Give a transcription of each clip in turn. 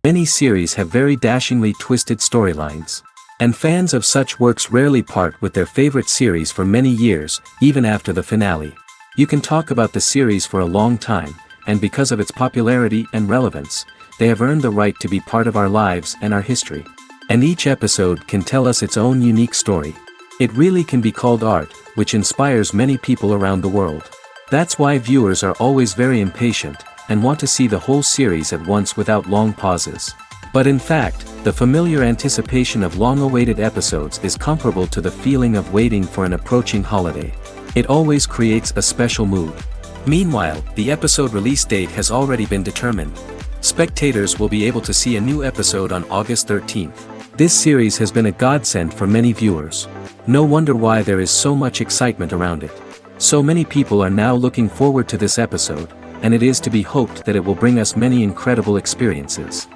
Many series have very dashingly twisted storylines. And fans of such works rarely part with their favorite series for many years, even after the finale. You can talk about the series for a long time, and because of its popularity and relevance, they have earned the right to be part of our lives and our history. And each episode can tell us its own unique story. It really can be called art, which inspires many people around the world. That's why viewers are always very impatient, and want to see the whole series at once without long pauses. But in fact, the familiar anticipation of long-awaited episodes is comparable to the feeling of waiting for an approaching holiday. It always creates a special mood. Meanwhile, the episode release date has already been determined. Spectators will be able to see a new episode on August 13th. This series has been a godsend for many viewers. No wonder why there is so much excitement around it. So many people are now looking forward to this episode, and it is to be hoped that it will bring us many incredible experiences.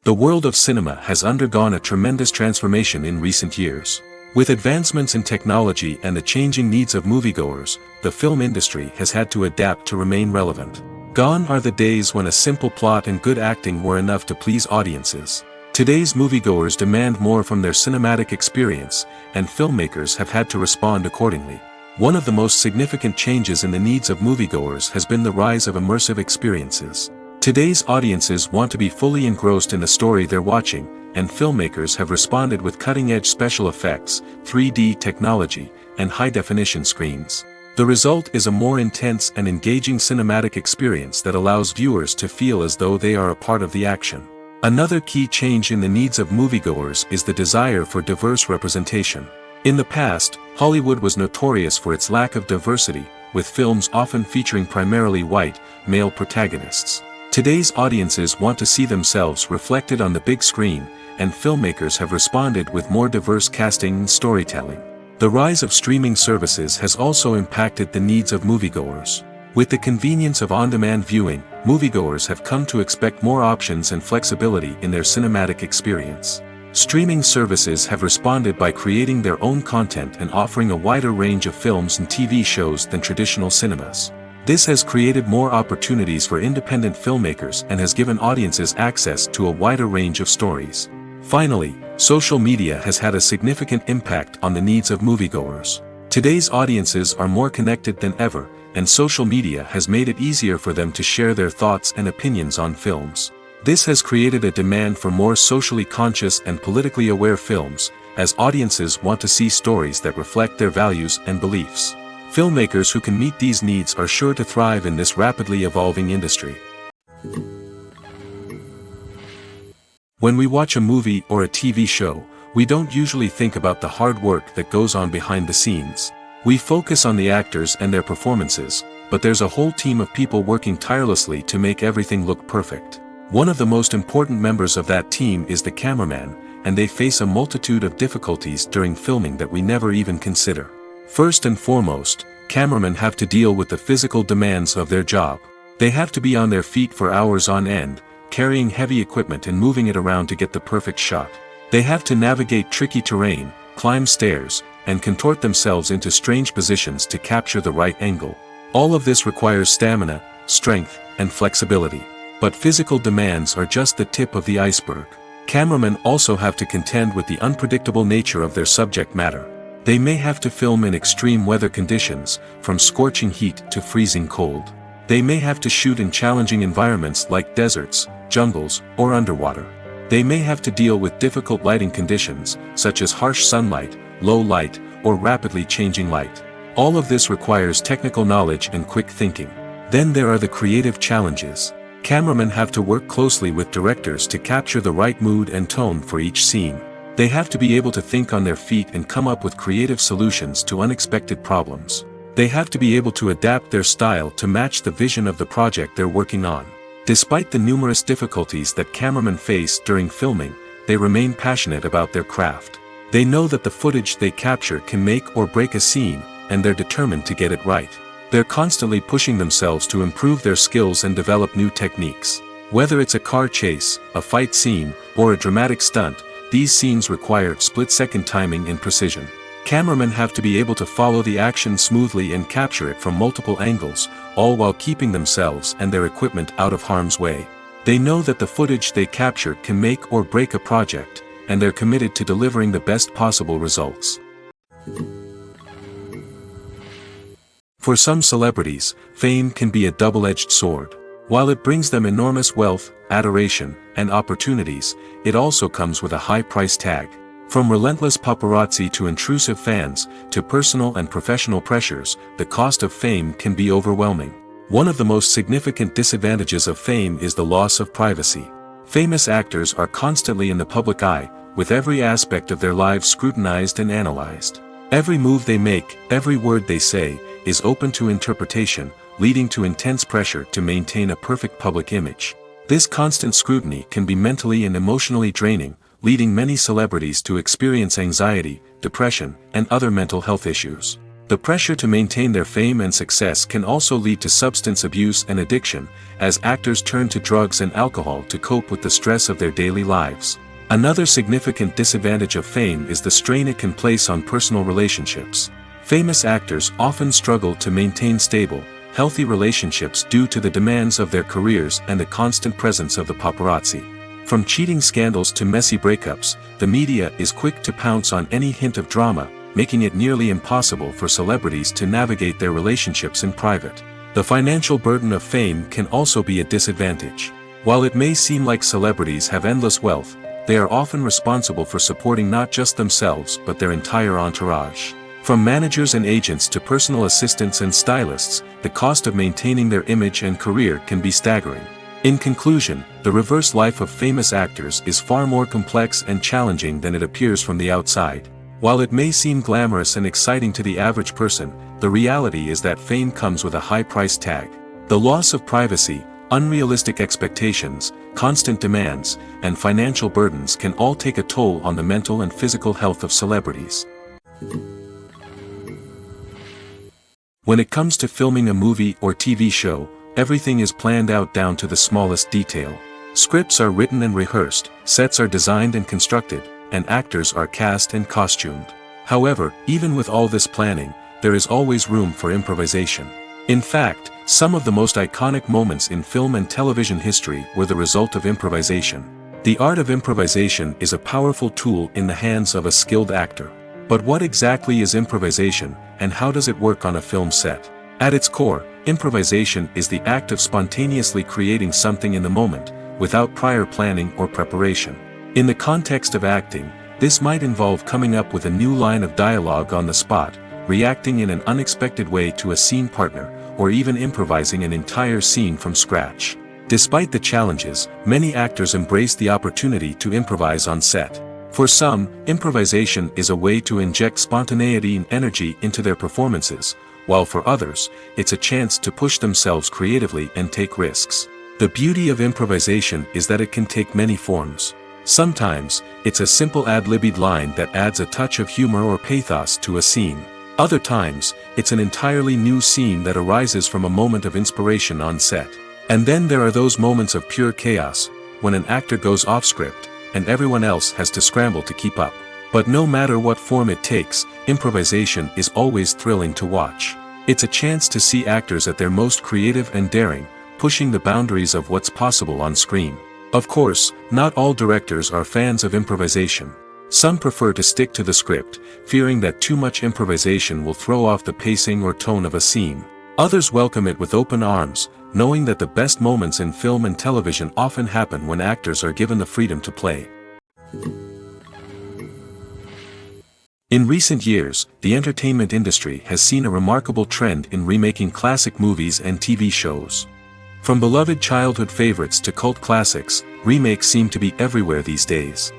The world of cinema has undergone a tremendous transformation in recent years. With advancements in technology and the changing needs of moviegoers, the film industry has had to adapt to remain relevant. Gone are the days when a simple plot and good acting were enough to please audiences. Today's moviegoers demand more from their cinematic experience, and filmmakers have had to respond accordingly. One of the most significant changes in the needs of moviegoers has been the rise of immersive experiences. Today's audiences want to be fully engrossed in the story they're watching, and filmmakers have responded with cutting-edge special effects, 3D technology, and high-definition screens. The result is a more intense and engaging cinematic experience that allows viewers to feel as though they are a part of the action. Another key change in the needs of moviegoers is the desire for diverse representation. In the past, Hollywood was notorious for its lack of diversity, with films often featuring primarily white, male protagonists. Today's audiences want to see themselves reflected on the big screen, and filmmakers have responded with more diverse casting and storytelling. The rise of streaming services has also impacted the needs of moviegoers. With the convenience of on-demand viewing, moviegoers have come to expect more options and flexibility in their cinematic experience. Streaming services have responded by creating their own content and offering a wider range of films and TV shows than traditional cinemas. This has created more opportunities for independent filmmakers and has given audiences access to a wider range of stories. Finally, social media has had a significant impact on the needs of moviegoers. Today's audiences are more connected than ever, and social media has made it easier for them to share their thoughts and opinions on films. This has created a demand for more socially conscious and politically aware films, as audiences want to see stories that reflect their values and beliefs. Filmmakers who can meet these needs are sure to thrive in this rapidly evolving industry. When we watch a movie or a TV show, we don't usually think about the hard work that goes on behind the scenes. We focus on the actors and their performances, but there's a whole team of people working tirelessly to make everything look perfect. One of the most important members of that team is the cameraman, and they face a multitude of difficulties during filming that we never even consider. First and foremost, cameramen have to deal with the physical demands of their job. They have to be on their feet for hours on end, carrying heavy equipment and moving it around to get the perfect shot. They have to navigate tricky terrain, climb stairs, and contort themselves into strange positions to capture the right angle. All of this requires stamina, strength, and flexibility. But physical demands are just the tip of the iceberg. Cameramen also have to contend with the unpredictable nature of their subject matter. They may have to film in extreme weather conditions, from scorching heat to freezing cold. They may have to shoot in challenging environments like deserts, jungles, or underwater. They may have to deal with difficult lighting conditions, such as harsh sunlight, low light, or rapidly changing light. All of this requires technical knowledge and quick thinking. Then there are the creative challenges. Cameramen have to work closely with directors to capture the right mood and tone for each scene. They have to be able to think on their feet and come up with creative solutions to unexpected problems. They have to be able to adapt their style to match the vision of the project they're working on. Despite the numerous difficulties that cameramen face during filming, they remain passionate about their craft. They know that the footage they capture can make or break a scene, and they're determined to get it right. They're constantly pushing themselves to improve their skills and develop new techniques. Whether it's a car chase, a fight scene, or a dramatic stunt, these scenes require split-second timing and precision. Cameramen have to be able to follow the action smoothly and capture it from multiple angles, all while keeping themselves and their equipment out of harm's way. They know that the footage they capture can make or break a project, and they're committed to delivering the best possible results. For some celebrities, fame can be a double-edged sword. While it brings them enormous wealth, adoration, and opportunities, it also comes with a high price tag. From relentless paparazzi to intrusive fans, to personal and professional pressures, the cost of fame can be overwhelming. One of the most significant disadvantages of fame is the loss of privacy. Famous actors are constantly in the public eye, with every aspect of their lives scrutinized and analyzed. Every move they make, every word they say, is open to interpretation, leading to intense pressure to maintain a perfect public image. This constant scrutiny can be mentally and emotionally draining, leading many celebrities to experience anxiety, depression, and other mental health issues. The pressure to maintain their fame and success can also lead to substance abuse and addiction, as actors turn to drugs and alcohol to cope with the stress of their daily lives. Another significant disadvantage of fame is the strain it can place on personal relationships. Famous actors often struggle to maintain stable, healthy relationships due to the demands of their careers and the constant presence of the paparazzi. From cheating scandals to messy breakups, the media is quick to pounce on any hint of drama, making it nearly impossible for celebrities to navigate their relationships in private. The financial burden of fame can also be a disadvantage. While it may seem like celebrities have endless wealth, they are often responsible for supporting not just themselves but their entire entourage. From managers and agents to personal assistants and stylists, the cost of maintaining their image and career can be staggering. In conclusion, the reverse life of famous actors is far more complex and challenging than it appears from the outside. While it may seem glamorous and exciting to the average person, the reality is that fame comes with a high price tag. The loss of privacy, unrealistic expectations, constant demands, and financial burdens can all take a toll on the mental and physical health of celebrities. When it comes to filming a movie or TV show, everything is planned out down to the smallest detail. Scripts are written and rehearsed, sets are designed and constructed, and actors are cast and costumed. However, even with all this planning, there is always room for improvisation. In fact, some of the most iconic moments in film and television history were the result of improvisation. The art of improvisation is a powerful tool in the hands of a skilled actor. But what exactly is improvisation, and how does it work on a film set? At its core, improvisation is the act of spontaneously creating something in the moment, without prior planning or preparation. In the context of acting, this might involve coming up with a new line of dialogue on the spot, reacting in an unexpected way to a scene partner, or even improvising an entire scene from scratch. Despite the challenges, many actors embrace the opportunity to improvise on set. For some, improvisation is a way to inject spontaneity and energy into their performances, while for others, it's a chance to push themselves creatively and take risks. The beauty of improvisation is that it can take many forms. Sometimes, it's a simple ad-libbed line that adds a touch of humor or pathos to a scene. Other times, it's an entirely new scene that arises from a moment of inspiration on set. And then there are those moments of pure chaos, when an actor goes off script, and everyone else has to scramble to keep up. But no matter what form it takes, improvisation is always thrilling to watch. It's a chance to see actors at their most creative and daring, pushing the boundaries of what's possible on screen. Of course, not all directors are fans of improvisation. Some prefer to stick to the script, fearing that too much improvisation will throw off the pacing or tone of a scene. Others welcome it with open arms, knowing that the best moments in film and television often happen when actors are given the freedom to play. In recent years, the entertainment industry has seen a remarkable trend in remaking classic movies and TV shows. From beloved childhood favorites to cult classics, remakes seem to be everywhere these days.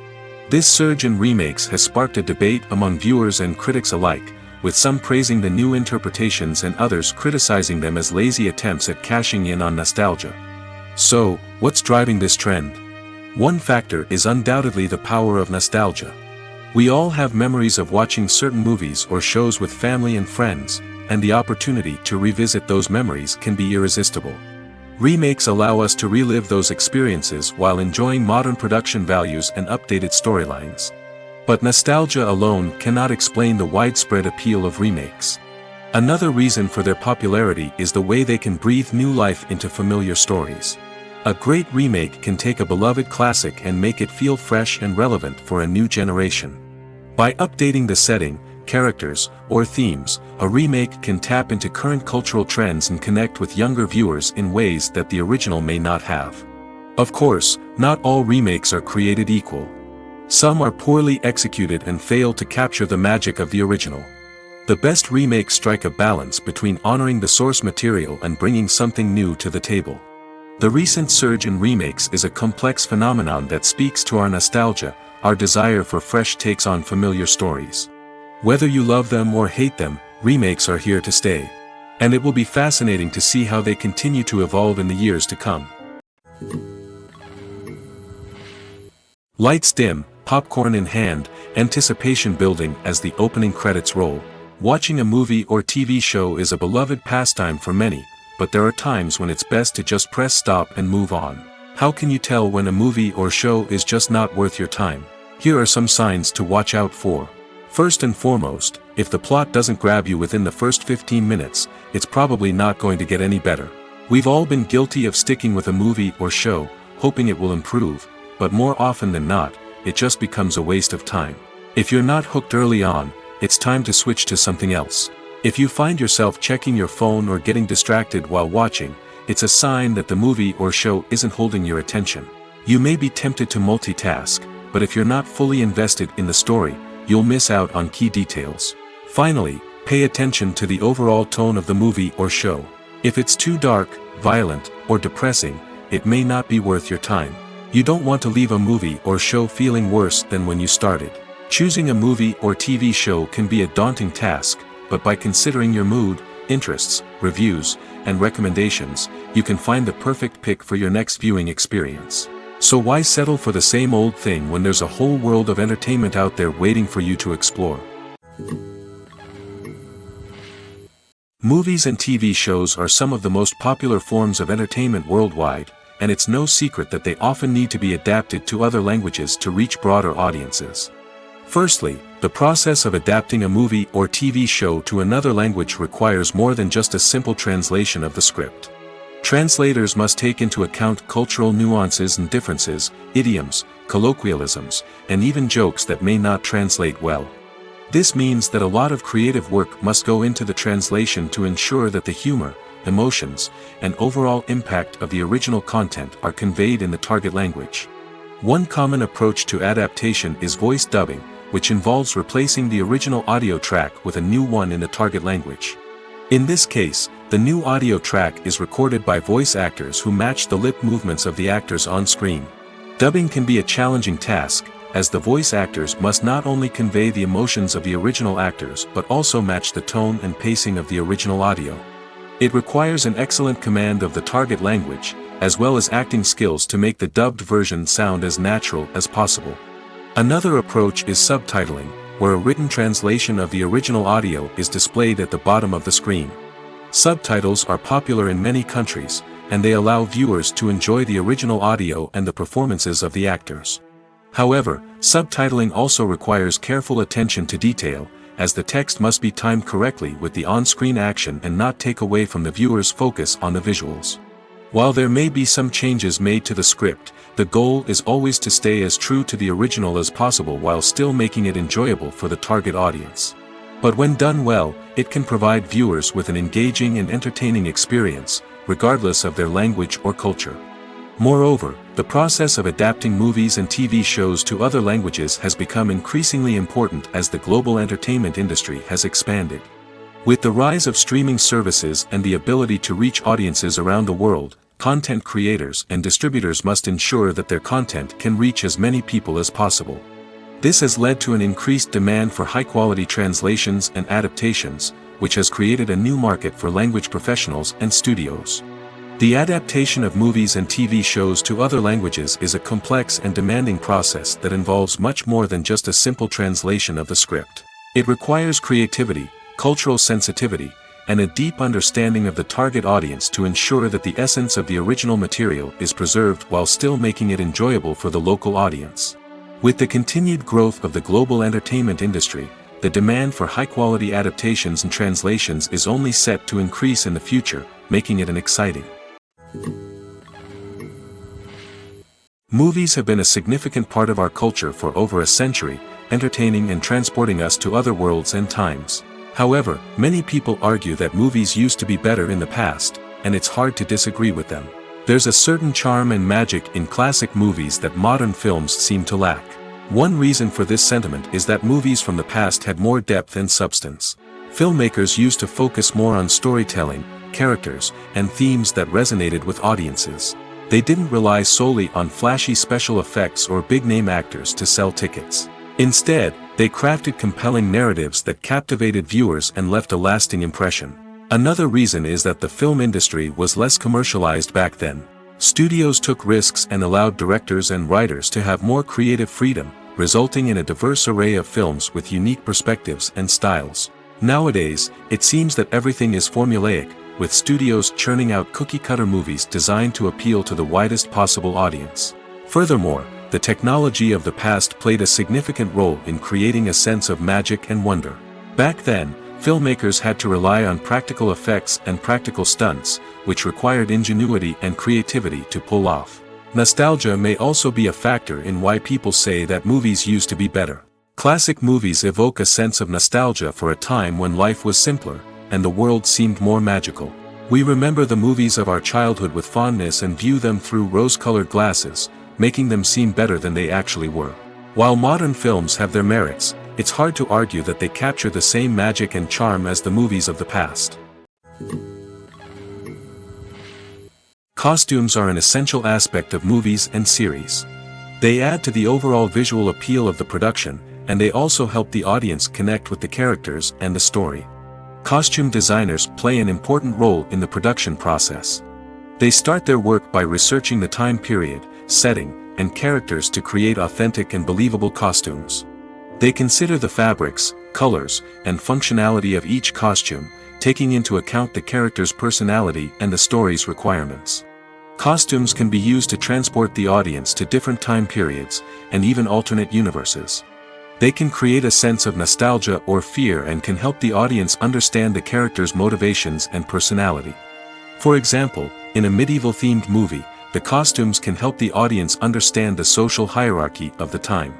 This surge in remakes has sparked a debate among viewers and critics alike, with some praising the new interpretations and others criticizing them as lazy attempts at cashing in on nostalgia. So, what's driving this trend? One factor is undoubtedly the power of nostalgia. We all have memories of watching certain movies or shows with family and friends, and the opportunity to revisit those memories can be irresistible. Remakes allow us to relive those experiences while enjoying modern production values and updated storylines. But nostalgia alone cannot explain the widespread appeal of remakes. Another reason for their popularity is the way they can breathe new life into familiar stories. A great remake can take a beloved classic and make it feel fresh and relevant for a new generation. By updating the setting, characters, or themes, a remake can tap into current cultural trends and connect with younger viewers in ways that the original may not have. Of course, not all remakes are created equal. Some are poorly executed and fail to capture the magic of the original. The best remakes strike a balance between honoring the source material and bringing something new to the table. The recent surge in remakes is a complex phenomenon that speaks to our nostalgia, our desire for fresh takes on familiar stories. Whether you love them or hate them, remakes are here to stay. And it will be fascinating to see how they continue to evolve in the years to come. Lights dim, popcorn in hand, anticipation building as the opening credits roll. Watching a movie or TV show is a beloved pastime for many, but there are times when it's best to just press stop and move on. How can you tell when a movie or show is just not worth your time? Here are some signs to watch out for. First and foremost, if the plot doesn't grab you within the first 15 minutes, it's probably not going to get any better. We've all been guilty of sticking with a movie or show, hoping it will improve, but more often than not, it just becomes a waste of time. If you're not hooked early on, it's time to switch to something else. If you find yourself checking your phone or getting distracted while watching, it's a sign that the movie or show isn't holding your attention. You may be tempted to multitask, but if you're not fully invested in the story, you'll miss out on key details. Finally, pay attention to the overall tone of the movie or show. If it's too dark, violent, or depressing, it may not be worth your time. You don't want to leave a movie or show feeling worse than when you started. Choosing a movie or TV show can be a daunting task, but by considering your mood, interests, reviews, and recommendations, you can find the perfect pick for your next viewing experience. So why settle for the same old thing when there's a whole world of entertainment out there waiting for you to explore? Movies and TV shows are some of the most popular forms of entertainment worldwide, and it's no secret that they often need to be adapted to other languages to reach broader audiences. Firstly, the process of adapting a movie or TV show to another language requires more than just a simple translation of the script. Translators must take into account cultural nuances and differences, idioms, colloquialisms, and even jokes that may not translate well. This means that a lot of creative work must go into the translation to ensure that the humor, emotions, and overall impact of the original content are conveyed in the target language. One common approach to adaptation is voice dubbing, which involves replacing the original audio track with a new one in the target language. In this case, the new audio track is recorded by voice actors who match the lip movements of the actors on screen. Dubbing can be a challenging task, as the voice actors must not only convey the emotions of the original actors but also match the tone and pacing of the original audio. It requires an excellent command of the target language, as well as acting skills to make the dubbed version sound as natural as possible. Another approach is subtitling, where a written translation of the original audio is displayed at the bottom of the screen. Subtitles are popular in many countries, and they allow viewers to enjoy the original audio and the performances of the actors. However, subtitling also requires careful attention to detail, as the text must be timed correctly with the on-screen action and not take away from the viewer's focus on the visuals. While there may be some changes made to the script, the goal is always to stay as true to the original as possible while still making it enjoyable for the target audience. But when done well, it can provide viewers with an engaging and entertaining experience, regardless of their language or culture. Moreover, the process of adapting movies and TV shows to other languages has become increasingly important as the global entertainment industry has expanded. With the rise of streaming services and the ability to reach audiences around the world, content creators and distributors must ensure that their content can reach as many people as possible. This has led to an increased demand for high-quality translations and adaptations, which has created a new market for language professionals and studios. The adaptation of movies and TV shows to other languages is a complex and demanding process that involves much more than just a simple translation of the script. It requires creativity, cultural sensitivity, and a deep understanding of the target audience to ensure that the essence of the original material is preserved while still making it enjoyable for the local audience. With the continued growth of the global entertainment industry, the demand for high-quality adaptations and translations is only set to increase in the future, making it an exciting. Movies have been a significant part of our culture for over a century, entertaining and transporting us to other worlds and times. However, many people argue that movies used to be better in the past, and it's hard to disagree with them. There's a certain charm and magic in classic movies that modern films seem to lack. One reason for this sentiment is that movies from the past had more depth and substance. Filmmakers used to focus more on storytelling, characters, and themes that resonated with audiences. They didn't rely solely on flashy special effects or big-name actors to sell tickets. Instead, they crafted compelling narratives that captivated viewers and left a lasting impression. Another reason is that the film industry was less commercialized back then. Studios took risks and allowed directors and writers to have more creative freedom, resulting in a diverse array of films with unique perspectives and styles. Nowadays, it seems that everything is formulaic, with studios churning out cookie-cutter movies designed to appeal to the widest possible audience. Furthermore, the technology of the past played a significant role in creating a sense of magic and wonder. Back then, filmmakers had to rely on practical effects and practical stunts, which required ingenuity and creativity to pull off. Nostalgia may also be a factor in why people say that movies used to be better. Classic movies evoke a sense of nostalgia for a time when life was simpler, and the world seemed more magical. We remember the movies of our childhood with fondness and view them through rose-colored glasses, making them seem better than they actually were. While modern films have their merits, it's hard to argue that they capture the same magic and charm as the movies of the past. Costumes are an essential aspect of movies and series. They add to the overall visual appeal of the production, and they also help the audience connect with the characters and the story. Costume designers play an important role in the production process. They start their work by researching the time period, setting, and characters to create authentic and believable costumes. They consider the fabrics, colors, and functionality of each costume, taking into account the character's personality and the story's requirements. Costumes can be used to transport the audience to different time periods, and even alternate universes. They can create a sense of nostalgia or fear and can help the audience understand the character's motivations and personality. For example, in a medieval-themed movie, the costumes can help the audience understand the social hierarchy of the time.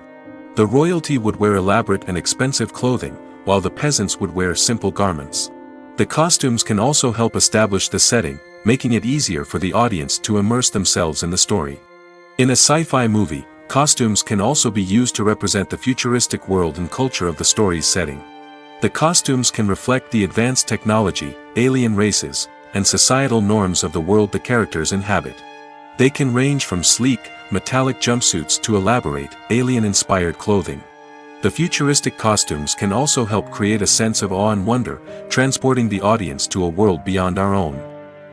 The royalty would wear elaborate and expensive clothing, while the peasants would wear simple garments. The costumes can also help establish the setting, making it easier for the audience to immerse themselves in the story. In a sci-fi movie, costumes can also be used to represent the futuristic world and culture of the story's setting. The costumes can reflect the advanced technology, alien races, and societal norms of the world the characters inhabit. They can range from sleek, metallic jumpsuits to elaborate, alien-inspired clothing. The futuristic costumes can also help create a sense of awe and wonder, transporting the audience to a world beyond our own.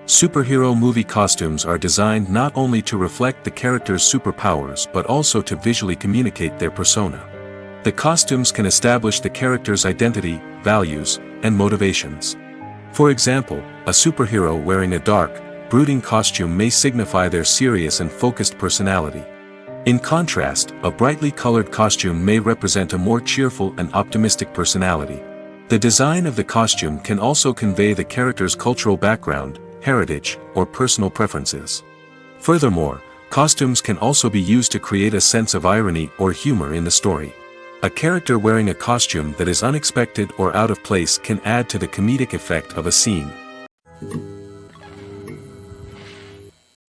Superhero movie costumes are designed not only to reflect the character's superpowers but also to visually communicate their persona. The costumes can establish the character's identity, values, and motivations. For example, a superhero wearing a dark, brooding costume may signify their serious and focused personality. In contrast, a brightly colored costume may represent a more cheerful and optimistic personality. The design of the costume can also convey the character's cultural background, heritage, or personal preferences. Furthermore, costumes can also be used to create a sense of irony or humor in the story. A character wearing a costume that is unexpected or out of place can add to the comedic effect of a scene.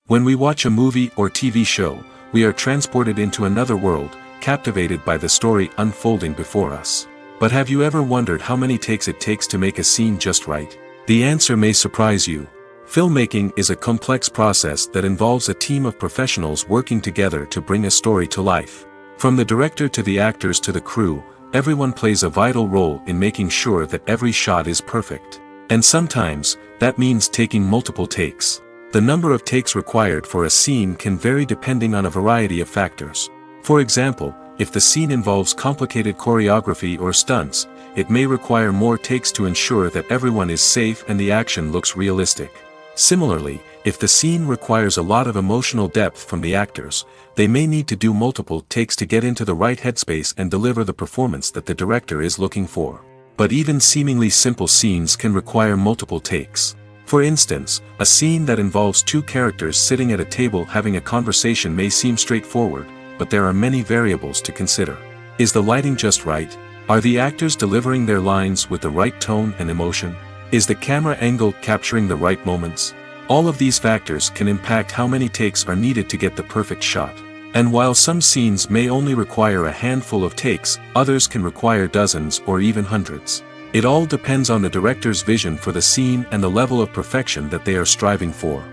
When we watch a movie or TV show, we are transported into another world, captivated by the story unfolding before us. But have you ever wondered how many takes it takes to make a scene just right? The answer may surprise you. Filmmaking is a complex process that involves a team of professionals working together to bring a story to life. From the director to the actors to the crew, everyone plays a vital role in making sure that every shot is perfect. And sometimes, that means taking multiple takes. The number of takes required for a scene can vary depending on a variety of factors. For example, if the scene involves complicated choreography or stunts, it may require more takes to ensure that everyone is safe and the action looks realistic. Similarly, If the scene requires a lot of emotional depth from the actors, they may need to do multiple takes to get into the right headspace and deliver the performance that the director is looking for. But even seemingly simple scenes can require multiple takes. For instance, a scene that involves two characters sitting at a table having a conversation may seem straightforward, but there are many variables to consider. Is the lighting just right? Are the actors delivering their lines with the right tone and emotion? Is the camera angle capturing the right moments? All of these factors can impact how many takes are needed to get the perfect shot. And while some scenes may only require a handful of takes, others can require dozens or even hundreds. It all depends on the director's vision for the scene and the level of perfection that they are striving for.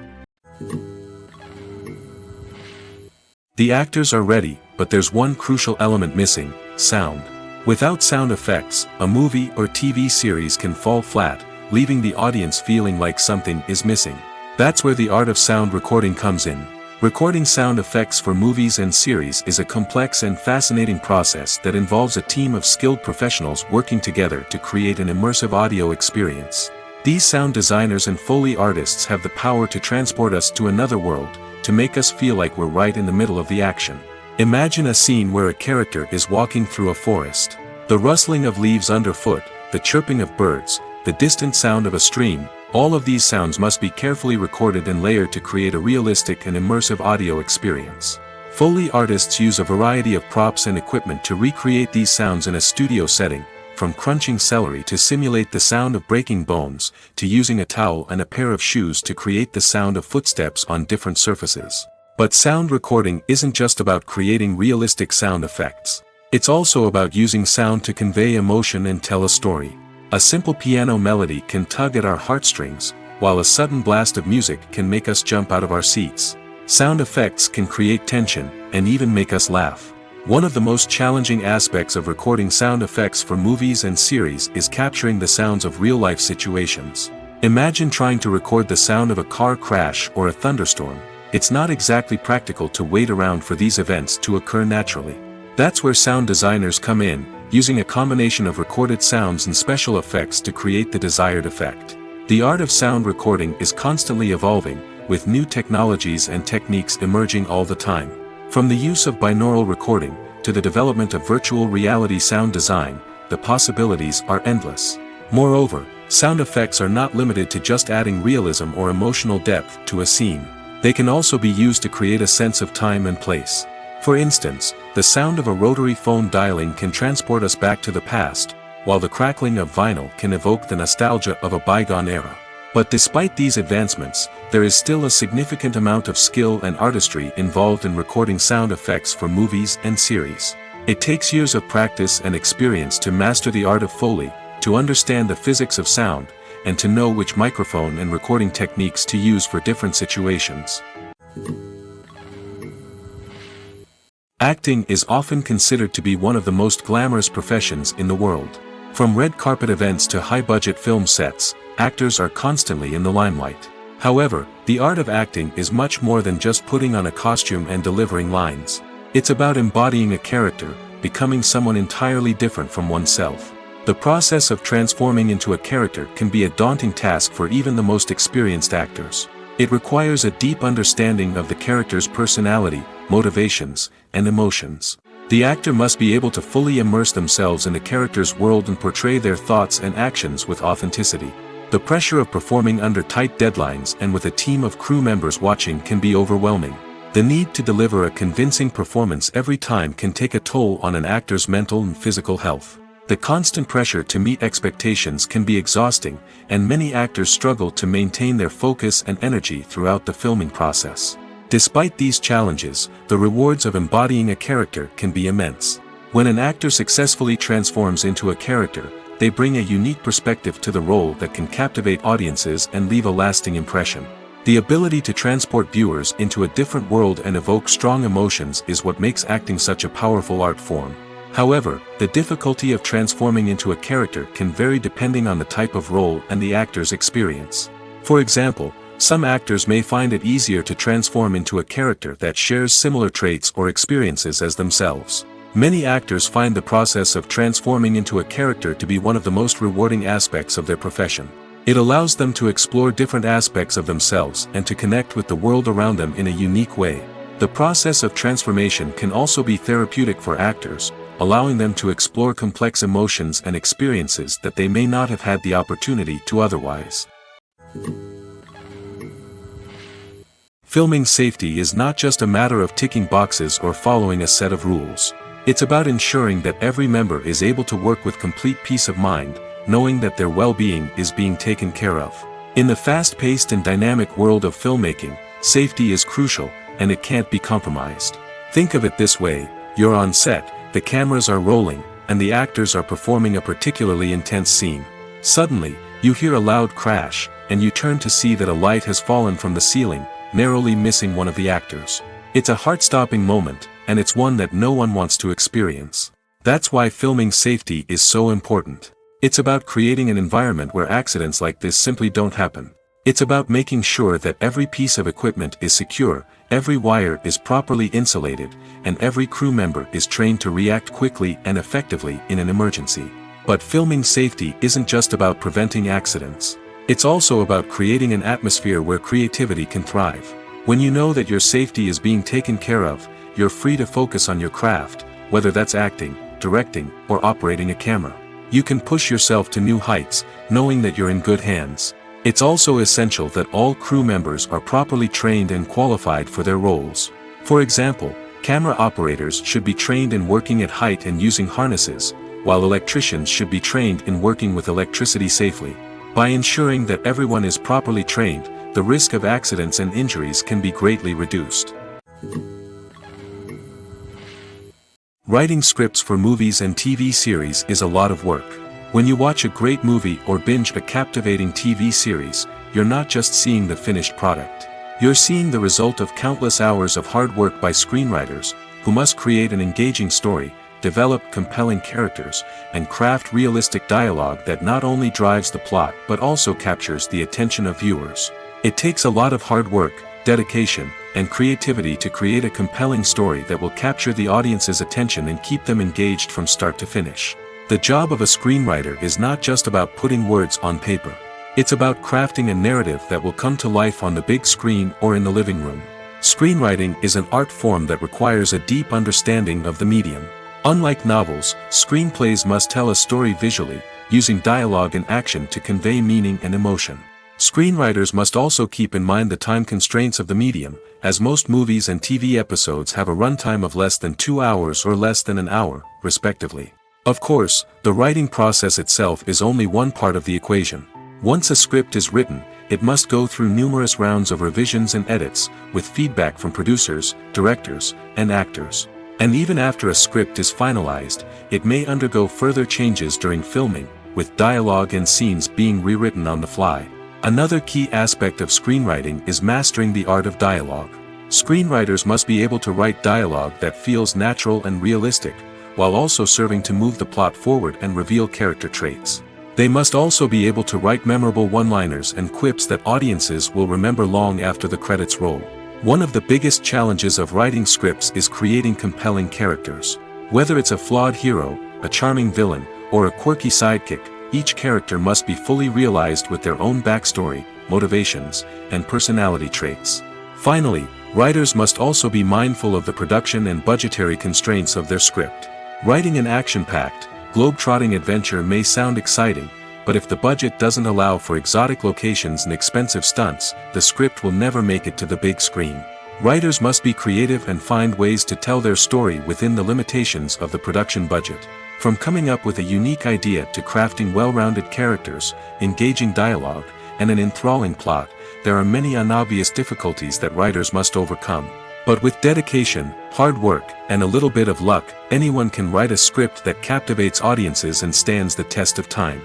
The actors are ready, but there's one crucial element missing: sound. Without sound effects, a movie or TV series can fall flat, leaving the audience feeling like something is missing. That's where the art of sound recording comes in. Recording sound effects for movies and series is a complex and fascinating process that involves a team of skilled professionals working together to create an immersive audio experience. These sound designers and Foley artists have the power to transport us to another world, to make us feel like we're right in the middle of the action. Imagine a scene where a character is walking through a forest. The rustling of leaves underfoot, the chirping of birds, the distant sound of a stream, all of these sounds must be carefully recorded and layered to create a realistic and immersive audio experience. Foley artists use a variety of props and equipment to recreate these sounds in a studio setting, from crunching celery to simulate the sound of breaking bones, to using a towel and a pair of shoes to create the sound of footsteps on different surfaces. But sound recording isn't just about creating realistic sound effects. It's also about using sound to convey emotion and tell a story. A simple piano melody can tug at our heartstrings, while a sudden blast of music can make us jump out of our seats. Sound effects can create tension, and even make us laugh. One of the most challenging aspects of recording sound effects for movies and series is capturing the sounds of real-life situations. Imagine trying to record the sound of a car crash or a thunderstorm. It's not exactly practical to wait around for these events to occur naturally. That's where sound designers come in, using a combination of recorded sounds and special effects to create the desired effect. The art of sound recording is constantly evolving, with new technologies and techniques emerging all the time. From the use of binaural recording, to the development of virtual reality sound design, the possibilities are endless. Moreover, sound effects are not limited to just adding realism or emotional depth to a scene. They can also be used to create a sense of time and place. For instance, the sound of a rotary phone dialing can transport us back to the past, while the crackling of vinyl can evoke the nostalgia of a bygone era. But despite these advancements, there is still a significant amount of skill and artistry involved in recording sound effects for movies and series. It takes years of practice and experience to master the art of Foley, to understand the physics of sound, and to know which microphone and recording techniques to use for different situations. Acting is often considered to be one of the most glamorous professions in the world. From red carpet events to high-budget film sets, actors are constantly in the limelight. However, the art of acting is much more than just putting on a costume and delivering lines. It's about embodying a character, becoming someone entirely different from oneself. The process of transforming into a character can be a daunting task for even the most experienced actors. It requires a deep understanding of the character's personality, motivations, and emotions. The actor must be able to fully immerse themselves in the character's world and portray their thoughts and actions with authenticity. The pressure of performing under tight deadlines and with a team of crew members watching can be overwhelming. The need to deliver a convincing performance every time can take a toll on an actor's mental and physical health. The constant pressure to meet expectations can be exhausting, and many actors struggle to maintain their focus and energy throughout the filming process. Despite these challenges, the rewards of embodying a character can be immense. When an actor successfully transforms into a character, they bring a unique perspective to the role that can captivate audiences and leave a lasting impression. The ability to transport viewers into a different world and evoke strong emotions is what makes acting such a powerful art form. However, the difficulty of transforming into a character can vary depending on the type of role and the actor's experience. For example, some actors may find it easier to transform into a character that shares similar traits or experiences as themselves. Many actors find the process of transforming into a character to be one of the most rewarding aspects of their profession. It allows them to explore different aspects of themselves and to connect with the world around them in a unique way. The process of transformation can also be therapeutic for actors, allowing them to explore complex emotions and experiences that they may not have had the opportunity to otherwise. Filming safety is not just a matter of ticking boxes or following a set of rules. It's about ensuring that every member is able to work with complete peace of mind, knowing that their well-being is being taken care of. In the fast-paced and dynamic world of filmmaking, safety is crucial, and it can't be compromised. Think of it this way: you're on set, the cameras are rolling, and the actors are performing a particularly intense scene. Suddenly, you hear a loud crash, and you turn to see that a light has fallen from the ceiling, narrowly missing one of the actors. It's a heart-stopping moment, and it's one that no one wants to experience. That's why filming safety is so important. It's about creating an environment where accidents like this simply don't happen. It's about making sure that every piece of equipment is secure, every wire is properly insulated, and every crew member is trained to react quickly and effectively in an emergency. But filming safety isn't just about preventing accidents. It's also about creating an atmosphere where creativity can thrive. When you know that your safety is being taken care of, you're free to focus on your craft, whether that's acting, directing, or operating a camera. You can push yourself to new heights, knowing that you're in good hands. It's also essential that all crew members are properly trained and qualified for their roles. For example, camera operators should be trained in working at height and using harnesses, while electricians should be trained in working with electricity safely. By ensuring that everyone is properly trained, the risk of accidents and injuries can be greatly reduced. Writing scripts for movies and TV series is a lot of work. When you watch a great movie or binge a captivating TV series, you're not just seeing the finished product. You're seeing the result of countless hours of hard work by screenwriters, who must create an engaging story, develop compelling characters, and craft realistic dialogue that not only drives the plot but also captures the attention of viewers. It takes a lot of hard work, dedication, and creativity to create a compelling story that will capture the audience's attention and keep them engaged from start to finish. The job of a screenwriter is not just about putting words on paper. It's about crafting a narrative that will come to life on the big screen or in the living room. Screenwriting is an art form that requires a deep understanding of the medium. Unlike novels, screenplays must tell a story visually, using dialogue and action to convey meaning and emotion. Screenwriters must also keep in mind the time constraints of the medium, as most movies and TV episodes have a runtime of less than 2 hours or less than an hour, respectively. Of course, the writing process itself is only one part of the equation. Once a script is written, it must go through numerous rounds of revisions and edits, with feedback from producers, directors, and actors. And even after a script is finalized, it may undergo further changes during filming, with dialogue and scenes being rewritten on the fly. Another key aspect of screenwriting is mastering the art of dialogue. Screenwriters must be able to write dialogue that feels natural and realistic, while also serving to move the plot forward and reveal character traits. They must also be able to write memorable one-liners and quips that audiences will remember long after the credits roll. One of the biggest challenges of writing scripts is creating compelling characters. Whether it's a flawed hero, a charming villain, or a quirky sidekick, each character must be fully realized with their own backstory, motivations, and personality traits. Finally, writers must also be mindful of the production and budgetary constraints of their script. Writing an action-packed, globe-trotting adventure may sound exciting, but if the budget doesn't allow for exotic locations and expensive stunts, the script will never make it to the big screen. Writers must be creative and find ways to tell their story within the limitations of the production budget. From coming up with a unique idea to crafting well-rounded characters, engaging dialogue, and an enthralling plot, there are many unobvious difficulties that writers must overcome. But with dedication, hard work, and a little bit of luck, anyone can write a script that captivates audiences and stands the test of time.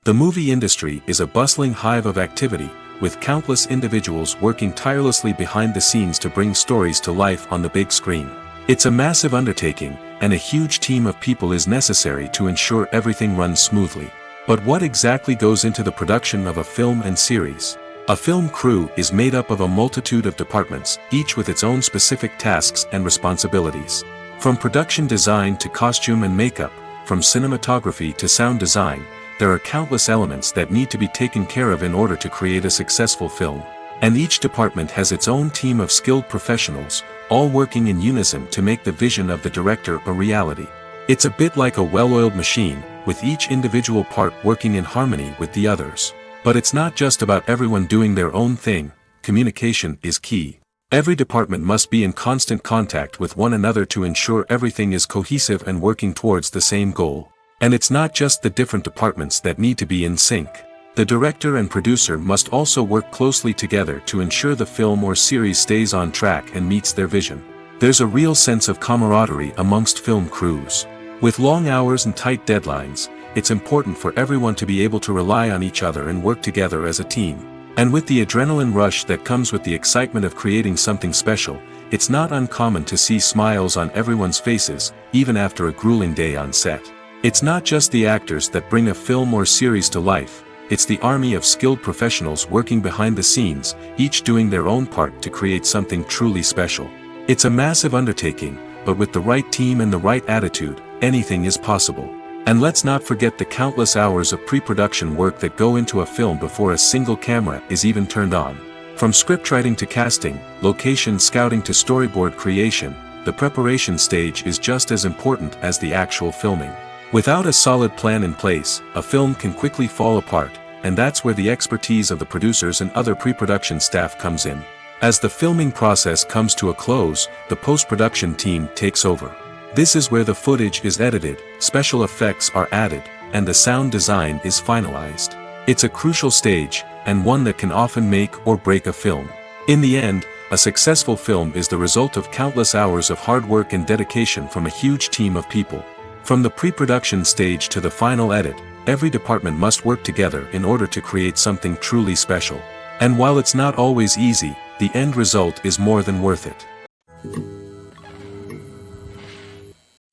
The movie industry is a bustling hive of activity, with countless individuals working tirelessly behind the scenes to bring stories to life on the big screen. It's a massive undertaking, and a huge team of people is necessary to ensure everything runs smoothly. But what exactly goes into the production of a film and series? A film crew is made up of a multitude of departments, each with its own specific tasks and responsibilities. From production design to costume and makeup, from cinematography to sound design, there are countless elements that need to be taken care of in order to create a successful film. And each department has its own team of skilled professionals, all working in unison to make the vision of the director a reality. It's a bit like a well-oiled machine, with each individual part working in harmony with the others. But it's not just about everyone doing their own thing. Communication is key. Every department must be in constant contact with one another to ensure everything is cohesive and working towards the same goal. And it's not just the different departments that need to be in sync. The director and producer must also work closely together to ensure the film or series stays on track and meets their vision. There's a real sense of camaraderie amongst film crews. With long hours and tight deadlines, it's important for everyone to be able to rely on each other and work together as a team. And with the adrenaline rush that comes with the excitement of creating something special, it's not uncommon to see smiles on everyone's faces, even after a grueling day on set. It's not just the actors that bring a film or series to life, it's the army of skilled professionals working behind the scenes, each doing their own part to create something truly special. It's a massive undertaking, but with the right team and the right attitude, anything is possible. And let's not forget the countless hours of pre-production work that go into a film before a single camera is even turned on. From scriptwriting to casting, location scouting to storyboard creation, the preparation stage is just as important as the actual filming. Without a solid plan in place, a film can quickly fall apart, and that's where the expertise of the producers and other pre-production staff comes in. As the filming process comes to a close, the post-production team takes over. This is where the footage is edited, special effects are added, and the sound design is finalized. It's a crucial stage, and one that can often make or break a film. In the end, a successful film is the result of countless hours of hard work and dedication from a huge team of people. From the pre-production stage to the final edit, every department must work together in order to create something truly special. And while it's not always easy, the end result is more than worth it.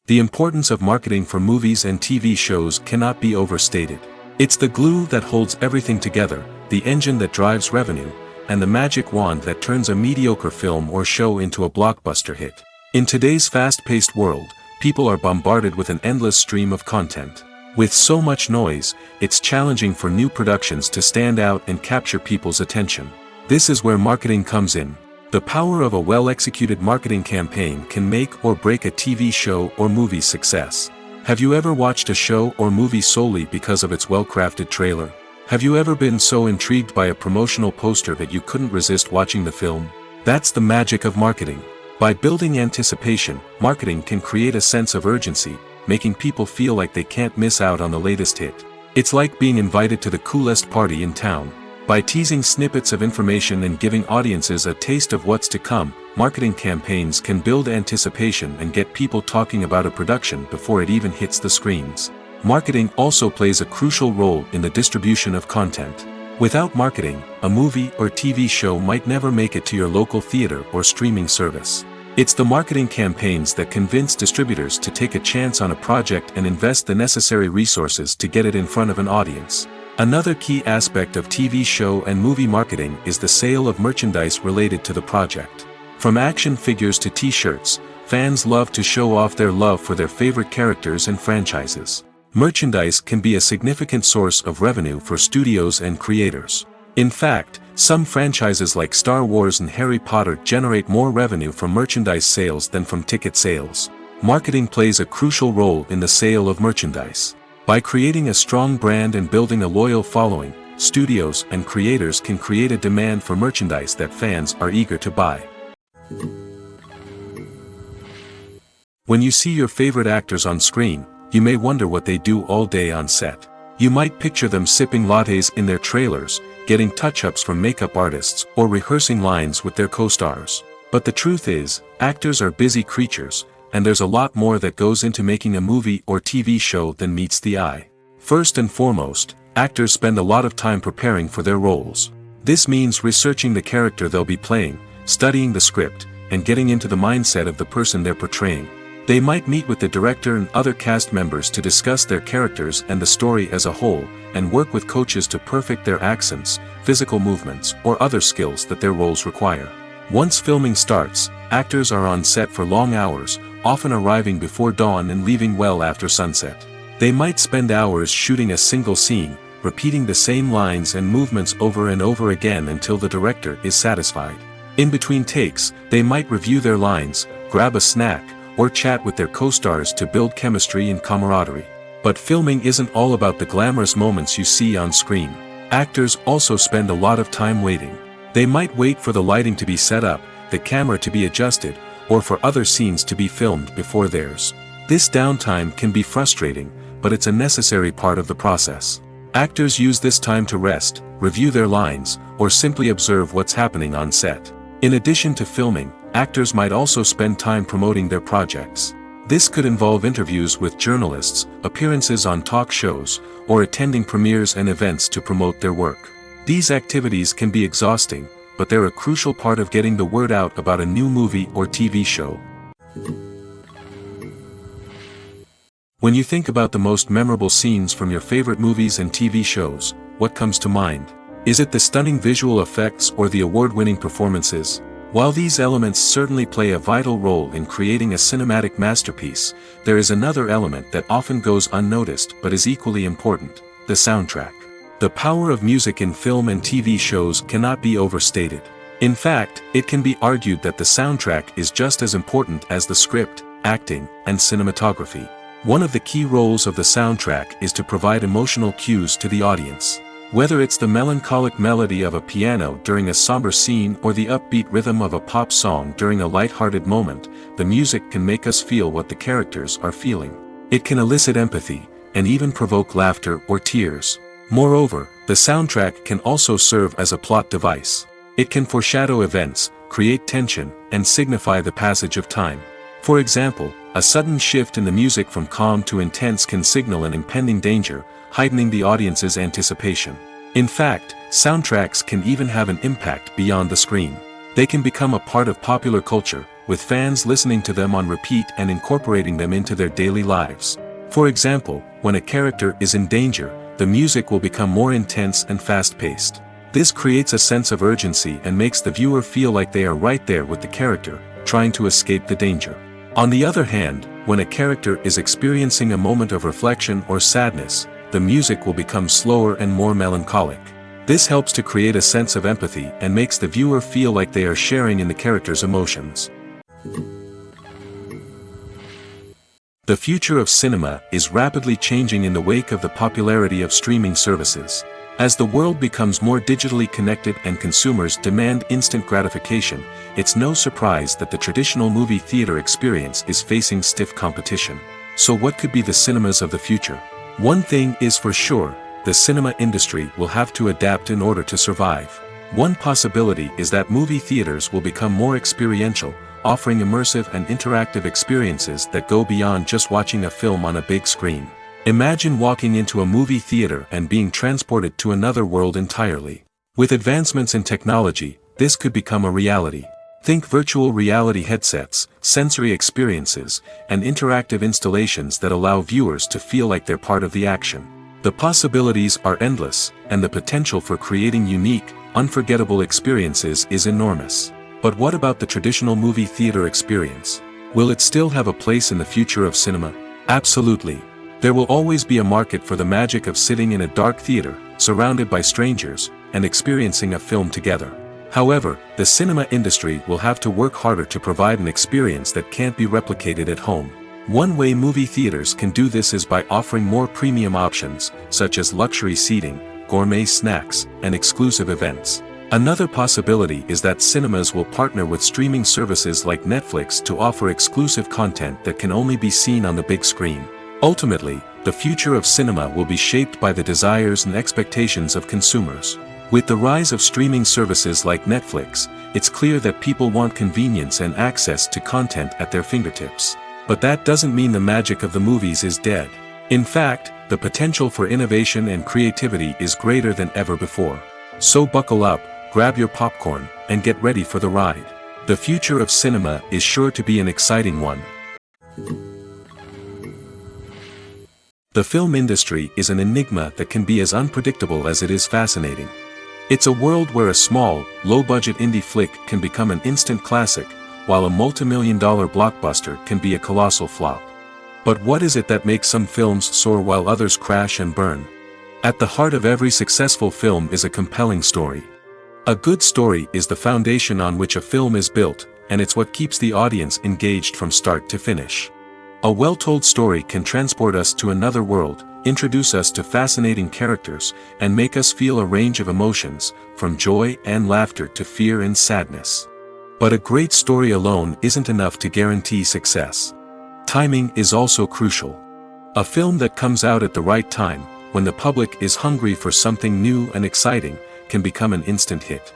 The importance of marketing for movies and TV shows cannot be overstated. It's the glue that holds everything together, the engine that drives revenue, and the magic wand that turns a mediocre film or show into a blockbuster hit. In today's fast-paced world, people are bombarded with an endless stream of content. With so much noise, it's challenging for new productions to stand out and capture people's attention. This is where marketing comes in. The power of a well-executed marketing campaign can make or break a TV show or movie's success. Have you ever watched a show or movie solely because of its well-crafted trailer? Have you ever been so intrigued by a promotional poster that you couldn't resist watching the film? That's the magic of marketing. By building anticipation, marketing can create a sense of urgency, making people feel like they can't miss out on the latest hit. It's like being invited to the coolest party in town. By teasing snippets of information and giving audiences a taste of what's to come, marketing campaigns can build anticipation and get people talking about a production before it even hits the screens. Marketing also plays a crucial role in the distribution of content. Without marketing, a movie or TV show might never make it to your local theater or streaming service. It's the marketing campaigns that convince distributors to take a chance on a project and invest the necessary resources to get it in front of an audience. Another key aspect of TV show and movie marketing is the sale of merchandise related to the project. From action figures to t-shirts, fans love to show off their love for their favorite characters and franchises. Merchandise can be a significant source of revenue for studios and creators. In fact, some franchises like Star Wars and Harry Potter generate more revenue from merchandise sales than from ticket sales. Marketing plays a crucial role in the sale of merchandise. By creating a strong brand and building a loyal following, studios and creators can create a demand for merchandise that fans are eager to buy. When you see your favorite actors on screen, you may wonder what they do all day on set. You might picture them sipping lattes in their trailers, getting touch-ups from makeup artists, or rehearsing lines with their co-stars. But the truth is, actors are busy creatures, and there's a lot more that goes into making a movie or TV show than meets the eye. First and foremost, actors spend a lot of time preparing for their roles. This means researching the character they'll be playing, studying the script, and getting into the mindset of the person they're portraying. They might meet with the director and other cast members to discuss their characters and the story as a whole, and work with coaches to perfect their accents, physical movements, or other skills that their roles require. Once filming starts, actors are on set for long hours, often arriving before dawn and leaving well after sunset. They might spend hours shooting a single scene, repeating the same lines and movements over and over again until the director is satisfied. In between takes, they might review their lines, grab a snack, or chat with their co-stars to build chemistry and camaraderie. But filming isn't all about the glamorous moments you see on screen. Actors also spend a lot of time waiting. They might wait for the lighting to be set up, the camera to be adjusted, or for other scenes to be filmed before theirs. This downtime can be frustrating, but it's a necessary part of the process. Actors use this time to rest, review their lines, or simply observe what's happening on set. In addition to filming, actors might also spend time promoting their projects. This could involve interviews with journalists, appearances on talk shows, or attending premieres and events to promote their work. These activities can be exhausting, but they're a crucial part of getting the word out about a new movie or TV show. When you think about the most memorable scenes from your favorite movies and TV shows, what comes to mind? Is it the stunning visual effects or the award-winning performances? While these elements certainly play a vital role in creating a cinematic masterpiece, there is another element that often goes unnoticed but is equally important: the soundtrack. The power of music in film and TV shows cannot be overstated. In fact, it can be argued that the soundtrack is just as important as the script, acting, and cinematography. One of the key roles of the soundtrack is to provide emotional cues to the audience. Whether it's the melancholic melody of a piano during a somber scene or the upbeat rhythm of a pop song during a light-hearted moment, the music can make us feel what the characters are feeling. It can elicit empathy, and even provoke laughter or tears. Moreover, the soundtrack can also serve as a plot device. It can foreshadow events, create tension, and signify the passage of time. For example, a sudden shift in the music from calm to intense can signal an impending danger, heightening the audience's anticipation. In fact, soundtracks can even have an impact beyond the screen. They can become a part of popular culture, with fans listening to them on repeat and incorporating them into their daily lives. For example, when a character is in danger, the music will become more intense and fast-paced. This creates a sense of urgency and makes the viewer feel like they are right there with the character, trying to escape the danger. On the other hand, when a character is experiencing a moment of reflection or sadness, the music will become slower and more melancholic. This helps to create a sense of empathy and makes the viewer feel like they are sharing in the character's emotions. The future of cinema is rapidly changing in the wake of the popularity of streaming services. As the world becomes more digitally connected and consumers demand instant gratification, it's no surprise that the traditional movie theater experience is facing stiff competition. So what could be the cinemas of the future? One thing is for sure, the cinema industry will have to adapt in order to survive. One possibility is that movie theaters will become more experiential, offering immersive and interactive experiences that go beyond just watching a film on a big screen. Imagine walking into a movie theater and being transported to another world entirely. With advancements in technology, this could become a reality. Think virtual reality headsets, sensory experiences, and interactive installations that allow viewers to feel like they're part of the action. The possibilities are endless, and the potential for creating unique, unforgettable experiences is enormous. But what about the traditional movie theater experience? Will it still have a place in the future of cinema? Absolutely. There will always be a market for the magic of sitting in a dark theater, surrounded by strangers, and experiencing a film together. However, the cinema industry will have to work harder to provide an experience that can't be replicated at home. One way movie theaters can do this is by offering more premium options, such as luxury seating, gourmet snacks, and exclusive events. Another possibility is that cinemas will partner with streaming services like Netflix to offer exclusive content that can only be seen on the big screen. Ultimately, the future of cinema will be shaped by the desires and expectations of consumers. With the rise of streaming services like Netflix, it's clear that people want convenience and access to content at their fingertips. But that doesn't mean the magic of the movies is dead. In fact, the potential for innovation and creativity is greater than ever before. So buckle up, grab your popcorn, and get ready for the ride. The future of cinema is sure to be an exciting one. The film industry is an enigma that can be as unpredictable as it is fascinating. It's a world where a small, low-budget indie flick can become an instant classic, while a multi-million-dollar blockbuster can be a colossal flop. But what is it that makes some films soar while others crash and burn? At the heart of every successful film is a compelling story. A good story is the foundation on which a film is built, and it's what keeps the audience engaged from start to finish. A well-told story can transport us to another world, introduce us to fascinating characters, and make us feel a range of emotions, from joy and laughter to fear and sadness. But a great story alone isn't enough to guarantee success. Timing is also crucial. A film that comes out at the right time, when the public is hungry for something new and exciting, can become an instant hit.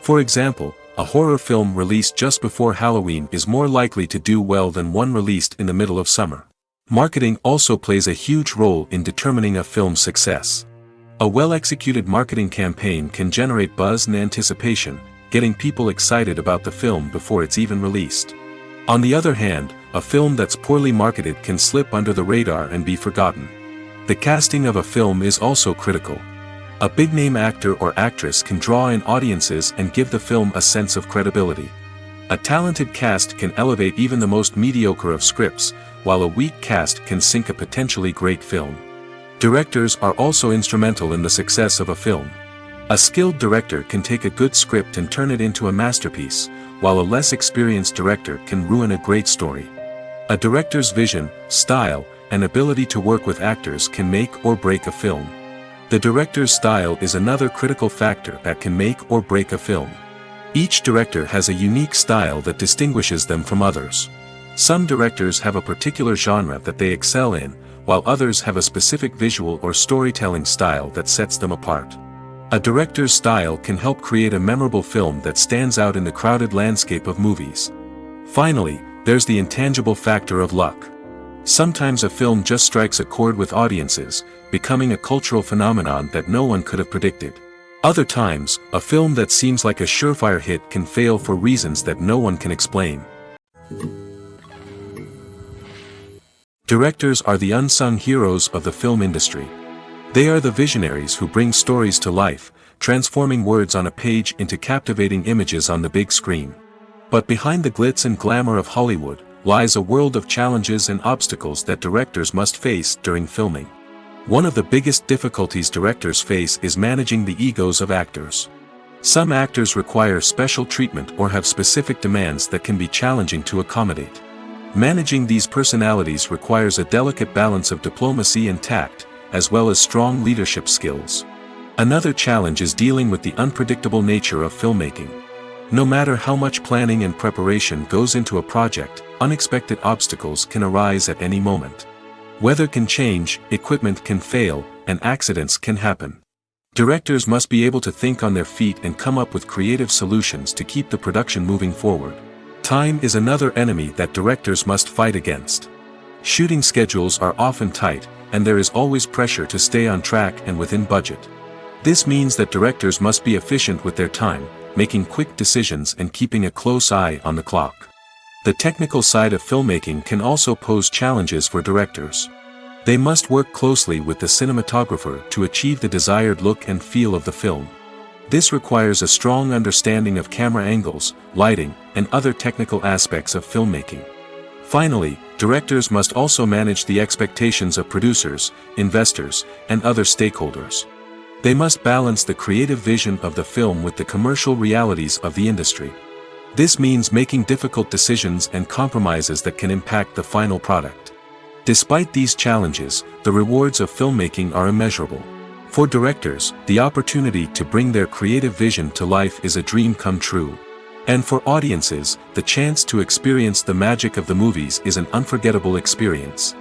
For example, a horror film released just before Halloween is more likely to do well than one released in the middle of summer. Marketing also plays a huge role in determining a film's success. A well-executed marketing campaign can generate buzz and anticipation, getting people excited about the film before it's even released. On the other hand, a film that's poorly marketed can slip under the radar and be forgotten. The casting of a film is also critical. A big-name actor or actress can draw in audiences and give the film a sense of credibility. A talented cast can elevate even the most mediocre of scripts, while a weak cast can sink a potentially great film. Directors are also instrumental in the success of a film. A skilled director can take a good script and turn it into a masterpiece, while a less experienced director can ruin a great story. A director's vision, style, and ability to work with actors can make or break a film. The director's style is another critical factor that can make or break a film. Each director has a unique style that distinguishes them from others. Some directors have a particular genre that they excel in, while others have a specific visual or storytelling style that sets them apart. A director's style can help create a memorable film that stands out in the crowded landscape of movies. Finally, there's the intangible factor of luck. Sometimes a film just strikes a chord with audiences, becoming a cultural phenomenon that no one could have predicted. Other times, a film that seems like a surefire hit can fail for reasons that no one can explain. Directors are the unsung heroes of the film industry. They are the visionaries who bring stories to life, transforming words on a page into captivating images on the big screen. But behind the glitz and glamour of Hollywood, lies a world of challenges and obstacles that directors must face during filming. One of the biggest difficulties directors face is managing the egos of actors. Some actors require special treatment or have specific demands that can be challenging to accommodate. Managing these personalities requires a delicate balance of diplomacy and tact, as well as strong leadership skills. Another challenge is dealing with the unpredictable nature of filmmaking. No matter how much planning and preparation goes into a project, unexpected obstacles can arise at any moment. Weather can change, equipment can fail, and accidents can happen. Directors must be able to think on their feet and come up with creative solutions to keep the production moving forward. Time is another enemy that directors must fight against. Shooting schedules are often tight, and there is always pressure to stay on track and within budget. This means that directors must be efficient with their time, making quick decisions and keeping a close eye on the clock. The technical side of filmmaking can also pose challenges for directors. They must work closely with the cinematographer to achieve the desired look and feel of the film. This requires a strong understanding of camera angles, lighting, and other technical aspects of filmmaking. Finally, directors must also manage the expectations of producers, investors, and other stakeholders. They must balance the creative vision of the film with the commercial realities of the industry. This means making difficult decisions and compromises that can impact the final product. Despite these challenges, the rewards of filmmaking are immeasurable. For directors, the opportunity to bring their creative vision to life is a dream come true. And for audiences, the chance to experience the magic of the movies is an unforgettable experience.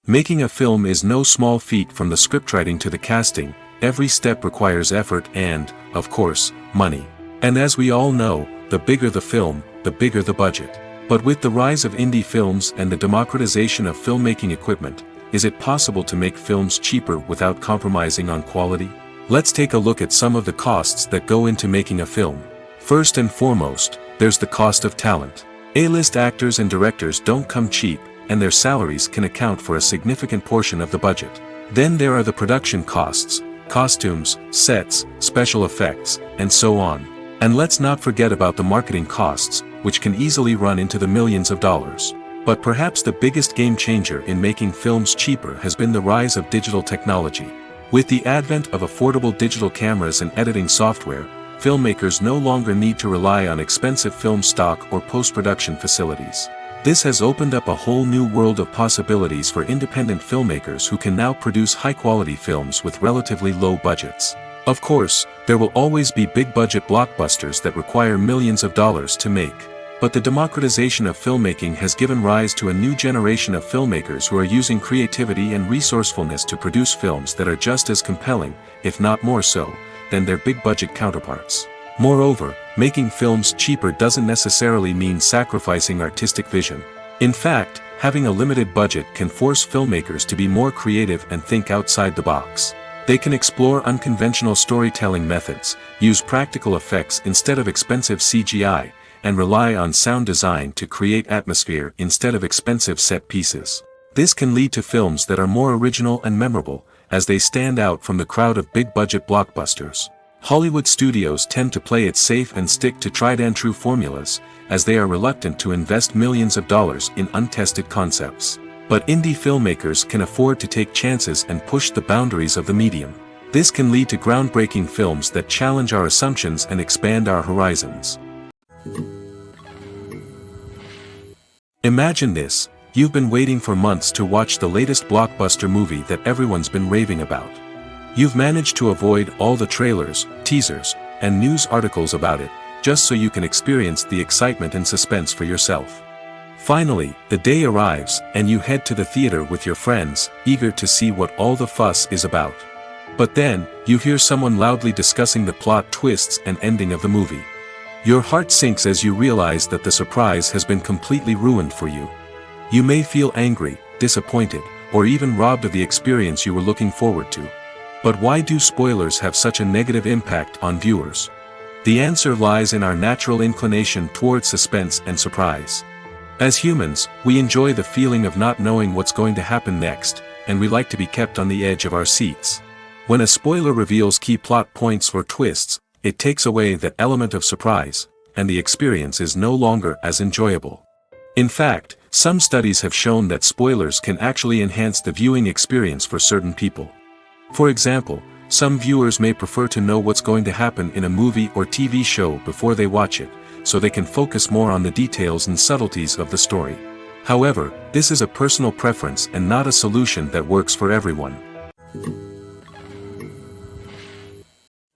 Making a film is no small feat. From the scriptwriting to the casting, every step requires effort and, of course, money. And as we all know, the bigger the film, the bigger the budget. But with the rise of indie films and the democratization of filmmaking equipment, is it possible to make films cheaper without compromising on quality? Let's take a look at some of the costs that go into making a film. First and foremost, there's the cost of talent. A-list actors and directors don't come cheap, and their salaries can account for a significant portion of the budget. Then there are the production costs, costumes, sets, special effects, and so on. And let's not forget about the marketing costs, which can easily run into the millions of dollars. But perhaps the biggest game changer in making films cheaper has been the rise of digital technology. With the advent of affordable digital cameras and editing software, filmmakers no longer need to rely on expensive film stock or post-production facilities. This has opened up a whole new world of possibilities for independent filmmakers who can now produce high-quality films with relatively low budgets. Of course, there will always be big-budget blockbusters that require millions of dollars to make. But the democratization of filmmaking has given rise to a new generation of filmmakers who are using creativity and resourcefulness to produce films that are just as compelling, if not more so, than their big-budget counterparts. Moreover, making films cheaper doesn't necessarily mean sacrificing artistic vision. In fact, having a limited budget can force filmmakers to be more creative and think outside the box. They can explore unconventional storytelling methods, use practical effects instead of expensive CGI, and rely on sound design to create atmosphere instead of expensive set pieces. This can lead to films that are more original and memorable, as they stand out from the crowd of big-budget blockbusters. Hollywood studios tend to play it safe and stick to tried-and-true formulas, as they are reluctant to invest millions of dollars in untested concepts. But indie filmmakers can afford to take chances and push the boundaries of the medium. This can lead to groundbreaking films that challenge our assumptions and expand our horizons. Imagine this: you've been waiting for months to watch the latest blockbuster movie that everyone's been raving about. You've managed to avoid all the trailers, teasers, and news articles about it, just so you can experience the excitement and suspense for yourself. Finally, the day arrives, and you head to the theater with your friends, eager to see what all the fuss is about. But then, you hear someone loudly discussing the plot twists and ending of the movie. Your heart sinks as you realize that the surprise has been completely ruined for you. You may feel angry, disappointed, or even robbed of the experience you were looking forward to. But why do spoilers have such a negative impact on viewers? The answer lies in our natural inclination toward suspense and surprise. As humans, we enjoy the feeling of not knowing what's going to happen next, and we like to be kept on the edge of our seats. When a spoiler reveals key plot points or twists, it takes away that element of surprise, and the experience is no longer as enjoyable. In fact, some studies have shown that spoilers can actually enhance the viewing experience for certain people. For example, some viewers may prefer to know what's going to happen in a movie or TV show before they watch it, so they can focus more on the details and subtleties of the story. However, this is a personal preference and not a solution that works for everyone.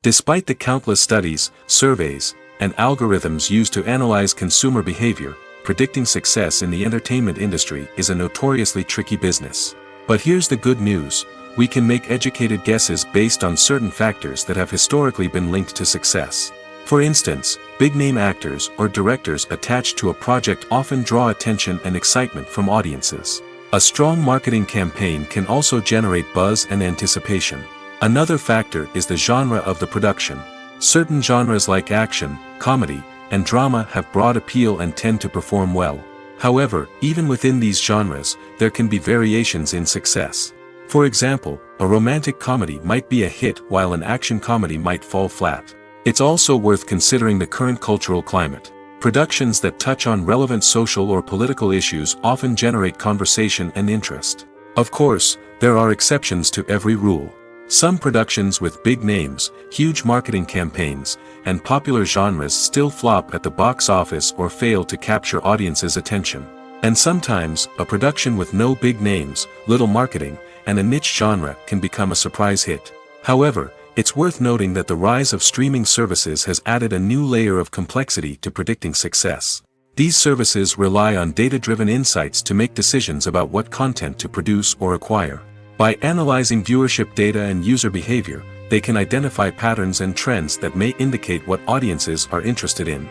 Despite the countless studies, surveys, and algorithms used to analyze consumer behavior, predicting success in the entertainment industry is a notoriously tricky business. But here's the good news: we can make educated guesses based on certain factors that have historically been linked to success. For instance, big-name actors or directors attached to a project often draw attention and excitement from audiences. A strong marketing campaign can also generate buzz and anticipation. Another factor is the genre of the production. Certain genres like action, comedy, and drama have broad appeal and tend to perform well. However, even within these genres, there can be variations in success. For example, a romantic comedy might be a hit while an action comedy might fall flat. It's also worth considering the current cultural climate. Productions that touch on relevant social or political issues often generate conversation and interest. Of course, there are exceptions to every rule. Some productions with big names, huge marketing campaigns, and popular genres still flop at the box office or fail to capture audiences' attention. And sometimes, a production with no big names, little marketing, and a niche genre can become a surprise hit. However, it's worth noting that the rise of streaming services has added a new layer of complexity to predicting success. These services rely on data-driven insights to make decisions about what content to produce or acquire. By analyzing viewership data and user behavior, they can identify patterns and trends that may indicate what audiences are interested in.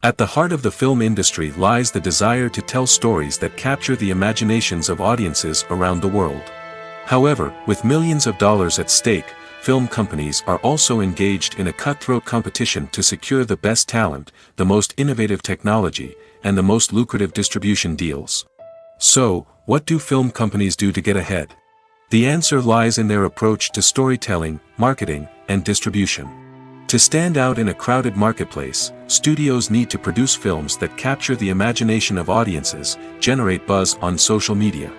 At the heart of the film industry lies the desire to tell stories that capture the imaginations of audiences around the world. However, with millions of dollars at stake, film companies are also engaged in a cutthroat competition to secure the best talent, the most innovative technology, and the most lucrative distribution deals. So, what do film companies do to get ahead? The answer lies in their approach to storytelling, marketing, and distribution. To stand out in a crowded marketplace, studios need to produce films that capture the imagination of audiences, generate buzz on social media.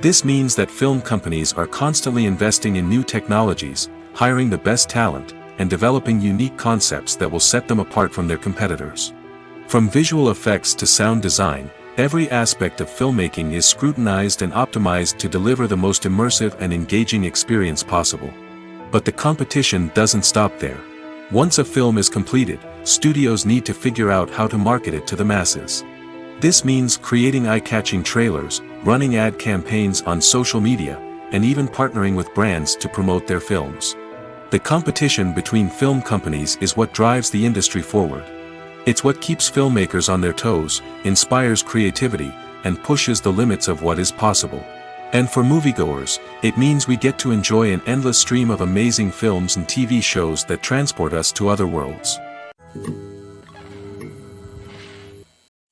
This means that film companies are constantly investing in new technologies, hiring the best talent, and developing unique concepts that will set them apart from their competitors. From visual effects to sound design, every aspect of filmmaking is scrutinized and optimized to deliver the most immersive and engaging experience possible. But the competition doesn't stop there. Once a film is completed, studios need to figure out how to market it to the masses. This means creating eye-catching trailers, running ad campaigns on social media, and even partnering with brands to promote their films. The competition between film companies is what drives the industry forward. It's what keeps filmmakers on their toes, inspires creativity, and pushes the limits of what is possible. And for moviegoers, it means we get to enjoy an endless stream of amazing films and TV shows that transport us to other worlds.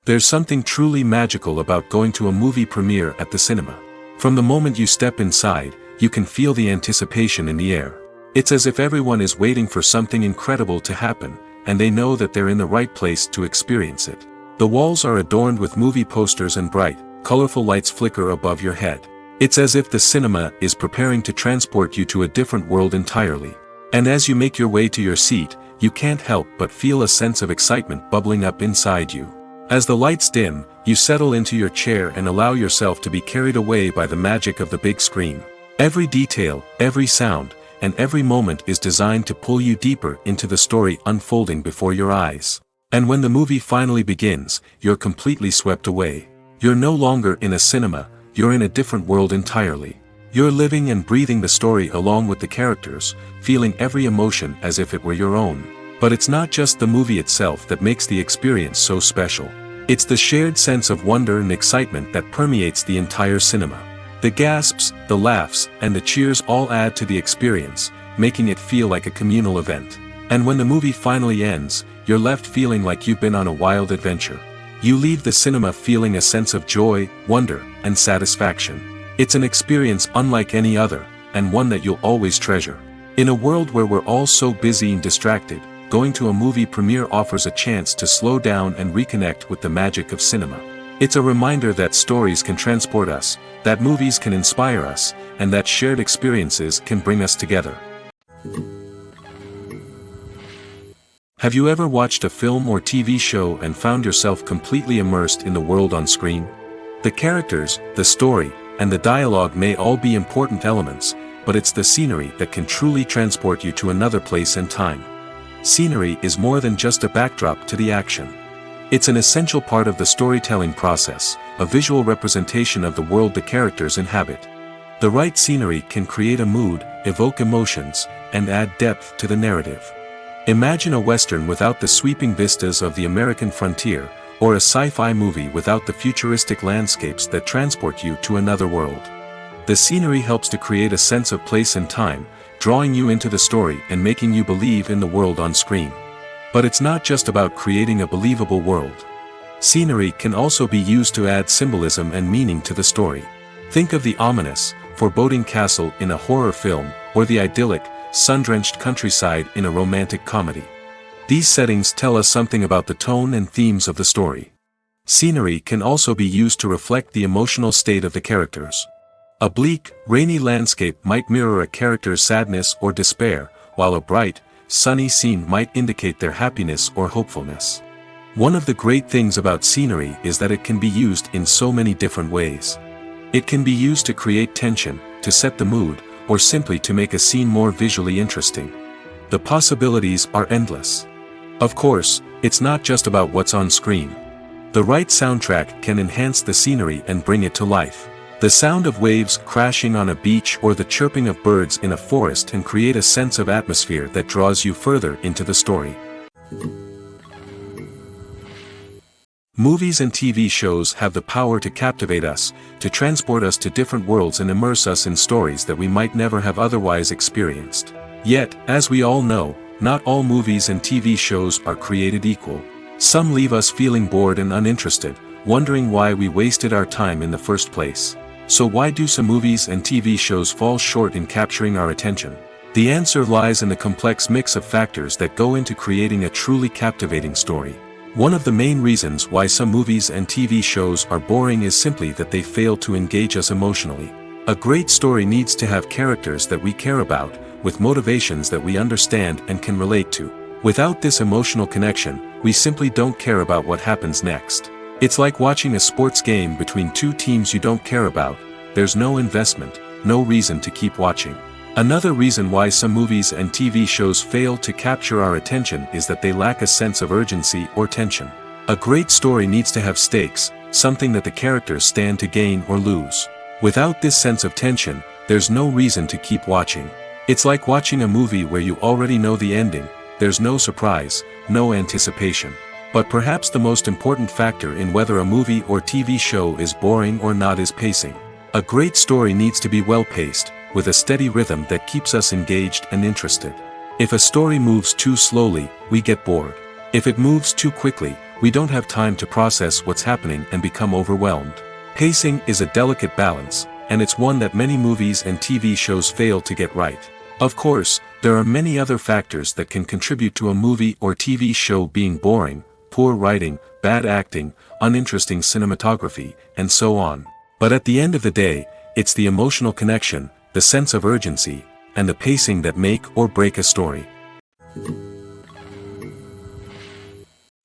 There's something truly magical about going to a movie premiere at the cinema. From the moment you step inside, you can feel the anticipation in the air. It's as if everyone is waiting for something incredible to happen, and they know that they're in the right place to experience it. The walls are adorned with movie posters and bright, colorful lights flicker above your head. It's as if the cinema is preparing to transport you to a different world entirely. And as you make your way to your seat, you can't help but feel a sense of excitement bubbling up inside you. As the lights dim, you settle into your chair and allow yourself to be carried away by the magic of the big screen. Every detail, every sound, and every moment is designed to pull you deeper into the story unfolding before your eyes. And when the movie finally begins, you're completely swept away. You're no longer in a cinema, you're in a different world entirely. You're living and breathing the story along with the characters, feeling every emotion as if it were your own. But it's not just the movie itself that makes the experience so special. It's the shared sense of wonder and excitement that permeates the entire cinema. The gasps, the laughs, and the cheers all add to the experience, making it feel like a communal event. And when the movie finally ends, you're left feeling like you've been on a wild adventure. You leave the cinema feeling a sense of joy, wonder, and satisfaction. It's an experience unlike any other, and one that you'll always treasure. In a world where we're all so busy and distracted, going to a movie premiere offers a chance to slow down and reconnect with the magic of cinema. It's a reminder that stories can transport us, that movies can inspire us, and that shared experiences can bring us together. Have you ever watched a film or TV show and found yourself completely immersed in the world on screen? The characters, the story, and the dialogue may all be important elements, but it's the scenery that can truly transport you to another place and time. Scenery is more than just a backdrop to the action. It's an essential part of the storytelling process, a visual representation of the world the characters inhabit. The right scenery can create a mood, evoke emotions, and add depth to the narrative. Imagine a Western without the sweeping vistas of the American frontier, or a sci-fi movie without the futuristic landscapes that transport you to another world. The scenery helps to create a sense of place and time, drawing you into the story and making you believe in the world on screen. But it's not just about creating a believable world. Scenery can also be used to add symbolism and meaning to the story. Think of the ominous, foreboding castle in a horror film, or the idyllic, sun-drenched countryside in a romantic comedy. These settings tell us something about the tone and themes of the story. Scenery can also be used to reflect the emotional state of the characters. A bleak, rainy landscape might mirror a character's sadness or despair, while a bright, sunny scene might indicate their happiness or hopefulness. One of the great things about scenery is that it can be used in so many different ways. It can be used to create tension, to set the mood, or simply to make a scene more visually interesting. The possibilities are endless. Of course, it's not just about what's on screen. The right soundtrack can enhance the scenery and bring it to life. The sound of waves crashing on a beach or the chirping of birds in a forest can create a sense of atmosphere that draws you further into the story. Movies and TV shows have the power to captivate us, to transport us to different worlds and immerse us in stories that we might never have otherwise experienced. Yet, as we all know, not all movies and TV shows are created equal. Some leave us feeling bored and uninterested, wondering why we wasted our time in the first place. So why do some movies and TV shows fall short in capturing our attention? The answer lies in the complex mix of factors that go into creating a truly captivating story. One of the main reasons why some movies and TV shows are boring is simply that they fail to engage us emotionally. A great story needs to have characters that we care about, with motivations that we understand and can relate to. Without this emotional connection, we simply don't care about what happens next. It's like watching a sports game between two teams you don't care about. There's no investment, no reason to keep watching. Another reason why some movies and TV shows fail to capture our attention is that they lack a sense of urgency or tension. A great story needs to have stakes, something that the characters stand to gain or lose. Without this sense of tension, there's no reason to keep watching. It's like watching a movie where you already know the ending. There's no surprise, no anticipation. But perhaps the most important factor in whether a movie or TV show is boring or not is pacing. A great story needs to be well-paced, with a steady rhythm that keeps us engaged and interested. If a story moves too slowly, we get bored. If it moves too quickly, we don't have time to process what's happening and become overwhelmed. Pacing is a delicate balance, and it's one that many movies and TV shows fail to get right. Of course, there are many other factors that can contribute to a movie or TV show being boring: poor writing, bad acting, uninteresting cinematography, and so on. But at the end of the day, it's the emotional connection, the sense of urgency, and the pacing that make or break a story.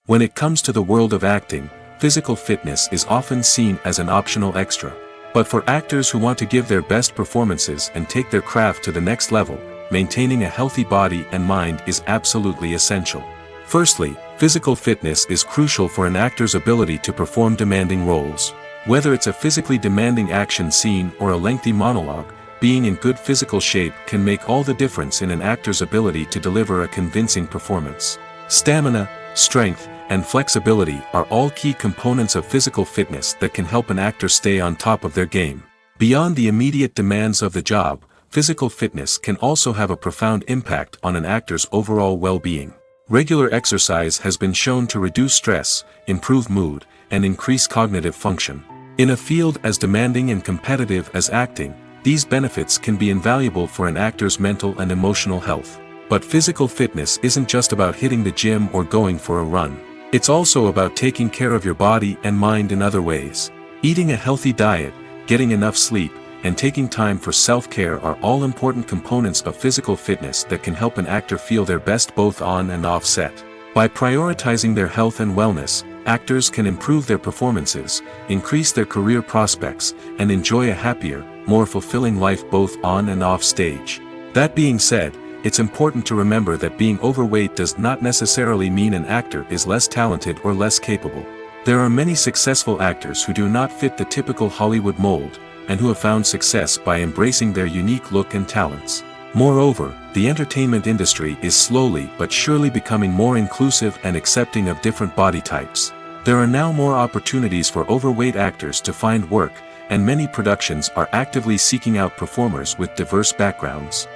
When it comes to the world of acting, physical fitness is often seen as an optional extra. But for actors who want to give their best performances and take their craft to the next level, maintaining a healthy body and mind is absolutely essential. Firstly, physical fitness is crucial for an actor's ability to perform demanding roles. Whether it's a physically demanding action scene or a lengthy monologue, being in good physical shape can make all the difference in an actor's ability to deliver a convincing performance. Stamina, strength, and flexibility are all key components of physical fitness that can help an actor stay on top of their game. Beyond the immediate demands of the job, physical fitness can also have a profound impact on an actor's overall well-being. Regular exercise has been shown to reduce stress, improve mood, and increase cognitive function. In a field as demanding and competitive as acting, these benefits can be invaluable for an actor's mental and emotional health. But physical fitness isn't just about hitting the gym or going for a run. It's also about taking care of your body and mind in other ways. Eating a healthy diet, getting enough sleep, and taking time for self-care are all important components of physical fitness that can help an actor feel their best both on and off set. By prioritizing their health and wellness, actors can improve their performances, increase their career prospects, and enjoy a happier, more fulfilling life both on and off stage. That being said, it's important to remember that being overweight does not necessarily mean an actor is less talented or less capable. There are many successful actors who do not fit the typical Hollywood mold, and who have found success by embracing their unique look and talents. Moreover, the entertainment industry is slowly but surely becoming more inclusive and accepting of different body types. There are now more opportunities for overweight actors to find work, and many productions are actively seeking out performers with diverse backgrounds.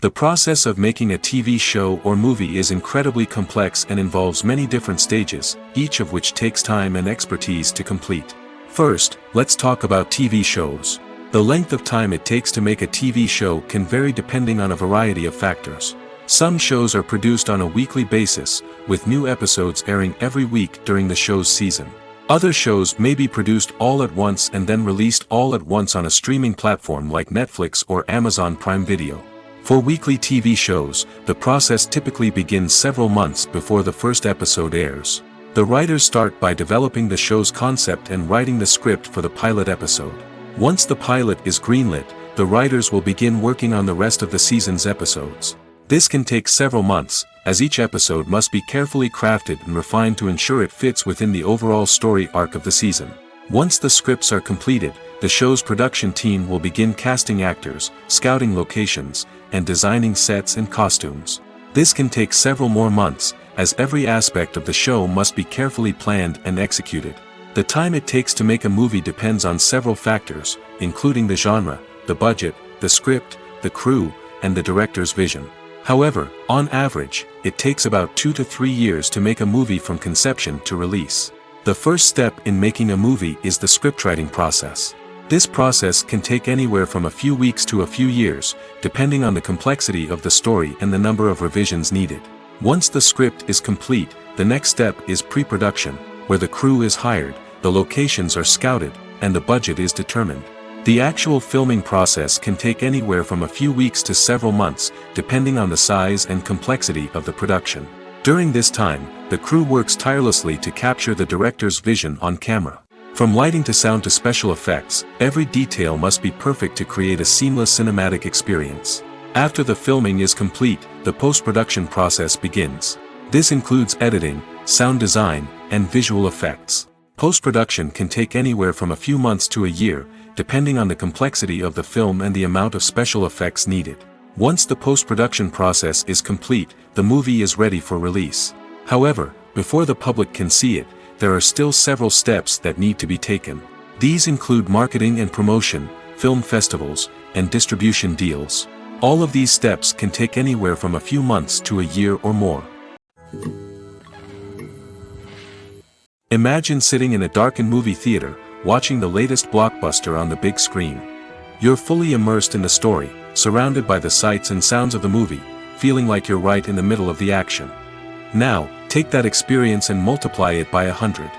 The process of making a TV show or movie is incredibly complex and involves many different stages, each of which takes time and expertise to complete. First, let's talk about TV shows. The length of time it takes to make a TV show can vary depending on a variety of factors. Some shows are produced on a weekly basis, with new episodes airing every week during the show's season. Other shows may be produced all at once and then released all at once on a streaming platform like Netflix or Amazon Prime Video. For weekly TV shows, the process typically begins several months before the first episode airs. The writers start by developing the show's concept and writing the script for the pilot episode. Once the pilot is greenlit, the writers will begin working on the rest of the season's episodes. This can take several months, as each episode must be carefully crafted and refined to ensure it fits within the overall story arc of the season. Once the scripts are completed, the show's production team will begin casting actors, scouting locations, and designing sets and costumes. This can take several more months, as every aspect of the show must be carefully planned and executed. The time it takes to make a movie depends on several factors, including the genre, the budget, the script, the crew, and the director's vision. However, on average, it takes about 2 to 3 years to make a movie from conception to release. The first step in making a movie is the scriptwriting process. This process can take anywhere from a few weeks to a few years, depending on the complexity of the story and the number of revisions needed. Once the script is complete, the next step is pre-production, where the crew is hired, the locations are scouted, and the budget is determined. The actual filming process can take anywhere from a few weeks to several months, depending on the size and complexity of the production. During this time, the crew works tirelessly to capture the director's vision on camera. From lighting to sound to special effects, every detail must be perfect to create a seamless cinematic experience. After the filming is complete, the post-production process begins. This includes editing, sound design, and visual effects. Post-production can take anywhere from a few months to a year, depending on the complexity of the film and the amount of special effects needed. Once the post-production process is complete, the movie is ready for release. However, before the public can see it, there are still several steps that need to be taken. These include marketing and promotion, film festivals, and distribution deals. All of these steps can take anywhere from a few months to a year or more. Imagine sitting in a darkened movie theater, watching the latest blockbuster on the big screen. You're fully immersed in the story, surrounded by the sights and sounds of the movie, feeling like you're right in the middle of the action. Now, take that experience and multiply it by 100.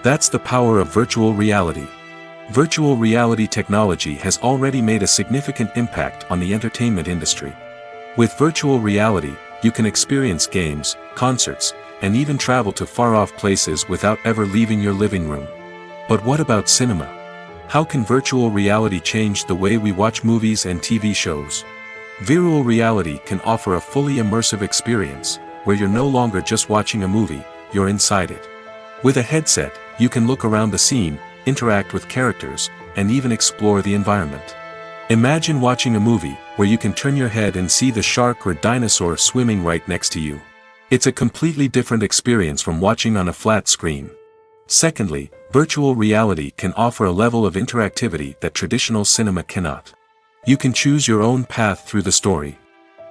That's the power of virtual reality. Virtual reality technology has already made a significant impact on the entertainment industry. With virtual reality, you can experience games, concerts, and even travel to far-off places without ever leaving your living room. But what about cinema? How can virtual reality change the way we watch movies and TV shows? Virtual reality can offer a fully immersive experience, where you're no longer just watching a movie, you're inside it. With a headset, you can look around the scene, interact with characters, and even explore the environment. Imagine watching a movie where you can turn your head and see the shark or dinosaur swimming right next to you. It's a completely different experience from watching on a flat screen. Secondly, virtual reality can offer a level of interactivity that traditional cinema cannot. You can choose your own path through the story.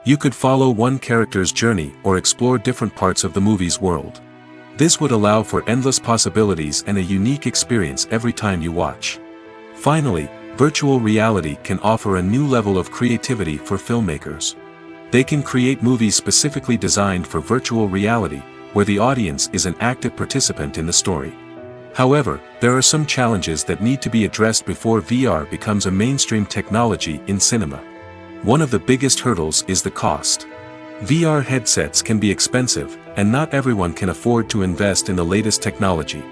You could follow one character's journey or explore different parts of the movie's world. This would allow for endless possibilities and a unique experience every time you watch. Finally, virtual reality can offer a new level of creativity for filmmakers. They can create movies specifically designed for virtual reality, where the audience is an active participant in the story. However, there are some challenges that need to be addressed before VR becomes a mainstream technology in cinema. One of the biggest hurdles is the cost. VR headsets can be expensive, and not everyone can afford to invest in the latest technology.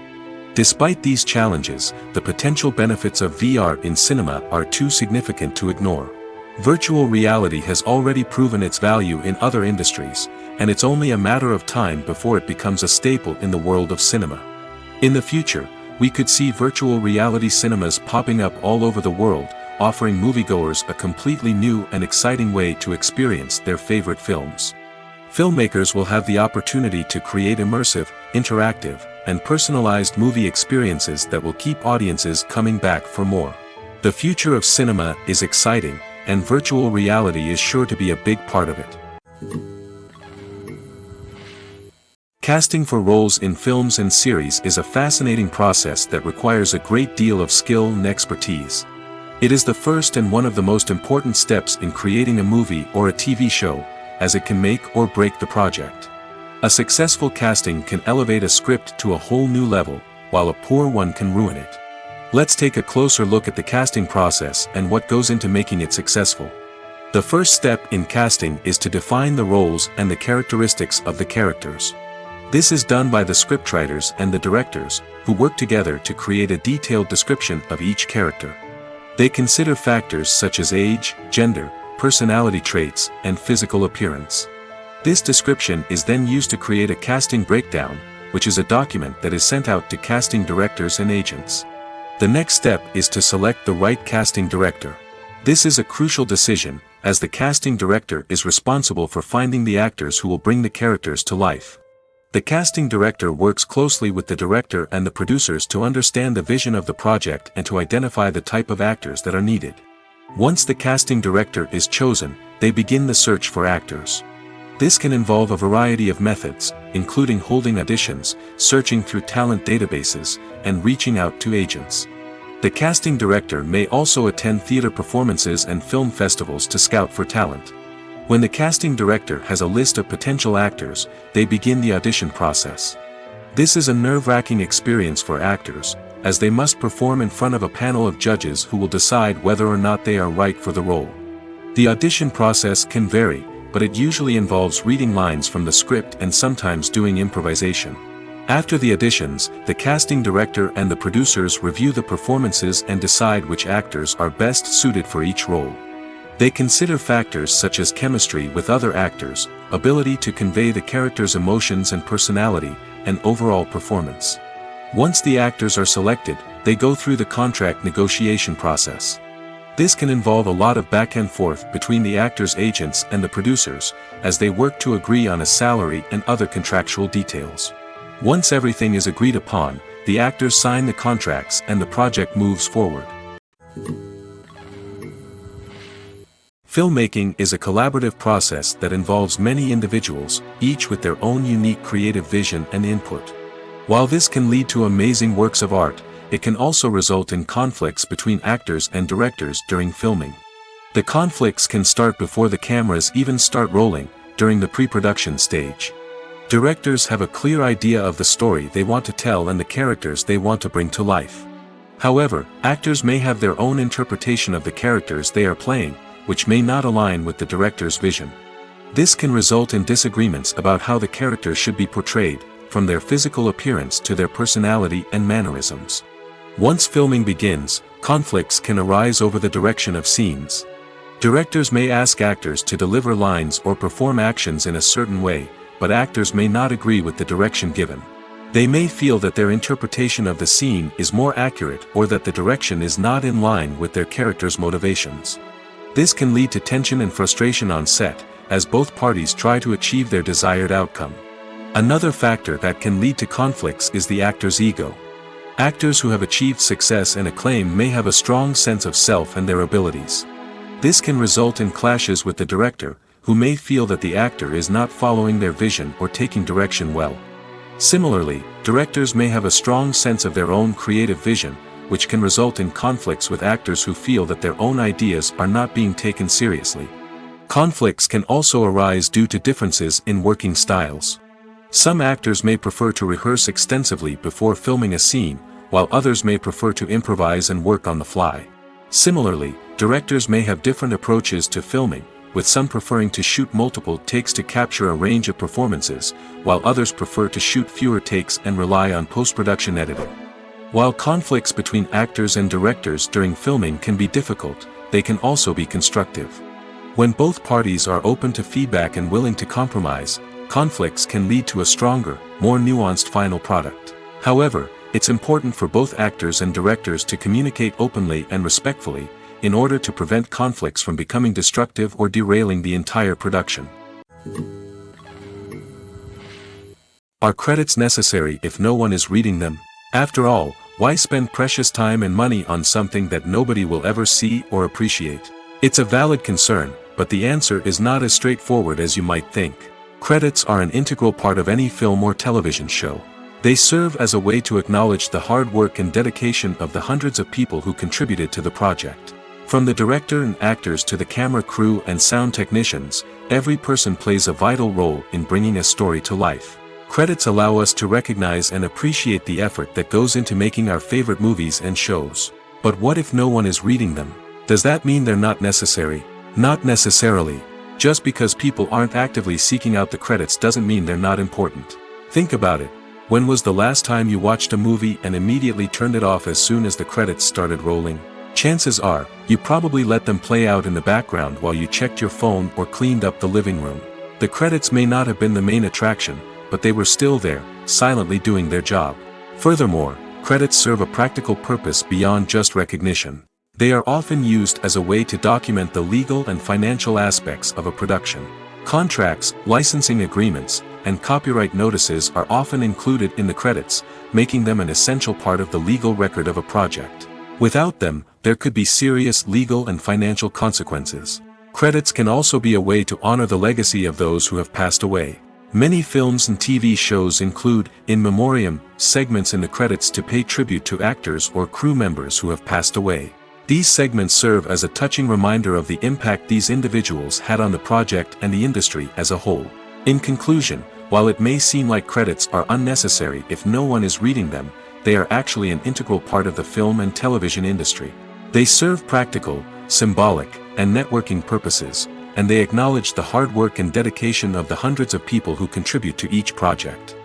Despite these challenges, the potential benefits of VR in cinema are too significant to ignore. Virtual reality has already proven its value in other industries, and it's only a matter of time before it becomes a staple in the world of cinema. In the future, we could see virtual reality cinemas popping up all over the world, offering moviegoers a completely new and exciting way to experience their favorite films. Filmmakers will have the opportunity to create immersive, interactive, and personalized movie experiences that will keep audiences coming back for more. The future of cinema is exciting, and virtual reality is sure to be a big part of it. Casting for roles in films and series is a fascinating process that requires a great deal of skill and expertise. It is the first and one of the most important steps in creating a movie or a TV show, as it can make or break the project. A successful casting can elevate a script to a whole new level, while a poor one can ruin it. Let's take a closer look at the casting process and what goes into making it successful. The first step in casting is to define the roles and the characteristics of the characters. This is done by the scriptwriters and the directors, who work together to create a detailed description of each character. They consider factors such as age, gender, personality traits, and physical appearance. This description is then used to create a casting breakdown, which is a document that is sent out to casting directors and agents. The next step is to select the right casting director. This is a crucial decision, as the casting director is responsible for finding the actors who will bring the characters to life. The casting director works closely with the director and the producers to understand the vision of the project and to identify the type of actors that are needed. Once the casting director is chosen, they begin the search for actors. This can involve a variety of methods, including holding auditions, searching through talent databases, and reaching out to agents. The casting director may also attend theater performances and film festivals to scout for talent. When the casting director has a list of potential actors, they begin the audition process. This is a nerve-wracking experience for actors, as they must perform in front of a panel of judges who will decide whether or not they are right for the role. The audition process can vary, but it usually involves reading lines from the script and sometimes doing improvisation. After the auditions, the casting director and the producers review the performances and decide which actors are best suited for each role. They consider factors such as chemistry with other actors, ability to convey the character's emotions and personality, and overall performance. Once the actors are selected, they go through the contract negotiation process. This can involve a lot of back and forth between the actors' agents and the producers, as they work to agree on a salary and other contractual details. Once everything is agreed upon, the actors sign the contracts and the project moves forward. Filmmaking is a collaborative process that involves many individuals, each with their own unique creative vision and input. While this can lead to amazing works of art, it can also result in conflicts between actors and directors during filming. The conflicts can start before the cameras even start rolling, during the pre-production stage. Directors have a clear idea of the story they want to tell and the characters they want to bring to life. However, actors may have their own interpretation of the characters they are playing, which may not align with the director's vision. This can result in disagreements about how the characters should be portrayed, from their physical appearance to their personality and mannerisms. Once filming begins, conflicts can arise over the direction of scenes. Directors may ask actors to deliver lines or perform actions in a certain way, but actors may not agree with the direction given. They may feel that their interpretation of the scene is more accurate or that the direction is not in line with their character's motivations. This can lead to tension and frustration on set, as both parties try to achieve their desired outcome. Another factor that can lead to conflicts is the actor's ego. Actors who have achieved success and acclaim may have a strong sense of self and their abilities. This can result in clashes with the director, who may feel that the actor is not following their vision or taking direction well. Similarly, directors may have a strong sense of their own creative vision, which can result in conflicts with actors who feel that their own ideas are not being taken seriously. Conflicts can also arise due to differences in working styles. Some actors may prefer to rehearse extensively before filming a scene, while others may prefer to improvise and work on the fly. Similarly, directors may have different approaches to filming, with some preferring to shoot multiple takes to capture a range of performances, while others prefer to shoot fewer takes and rely on post-production editing. While conflicts between actors and directors during filming can be difficult, they can also be constructive. When both parties are open to feedback and willing to compromise, conflicts can lead to a stronger, more nuanced final product. However, it's important for both actors and directors to communicate openly and respectfully, in order to prevent conflicts from becoming destructive or derailing the entire production. Are credits necessary if no one is reading them? After all, why spend precious time and money on something that nobody will ever see or appreciate? It's a valid concern, but the answer is not as straightforward as you might think. Credits are an integral part of any film or television show. They serve as a way to acknowledge the hard work and dedication of the hundreds of people who contributed to the project. From the director and actors to the camera crew and sound technicians, every person plays a vital role in bringing a story to life. Credits allow us to recognize and appreciate the effort that goes into making our favorite movies and shows. But what if no one is reading them? Does that mean they're not necessary? Not necessarily. Just because people aren't actively seeking out the credits doesn't mean they're not important. Think about it. When was the last time you watched a movie and immediately turned it off as soon as the credits started rolling? Chances are, you probably let them play out in the background while you checked your phone or cleaned up the living room. The credits may not have been the main attraction, but they were still there, silently doing their job. Furthermore, credits serve a practical purpose beyond just recognition. They are often used as a way to document the legal and financial aspects of a production. Contracts, licensing agreements, and copyright notices are often included in the credits, making them an essential part of the legal record of a project. Without them, there could be serious legal and financial consequences. Credits can also be a way to honor the legacy of those who have passed away. Many films and TV shows include, in memoriam, segments in the credits to pay tribute to actors or crew members who have passed away. These segments serve as a touching reminder of the impact these individuals had on the project and the industry as a whole. In conclusion, while it may seem like credits are unnecessary if no one is reading them, they are actually an integral part of the film and television industry. They serve practical, symbolic, and networking purposes, and they acknowledge the hard work and dedication of the hundreds of people who contribute to each project.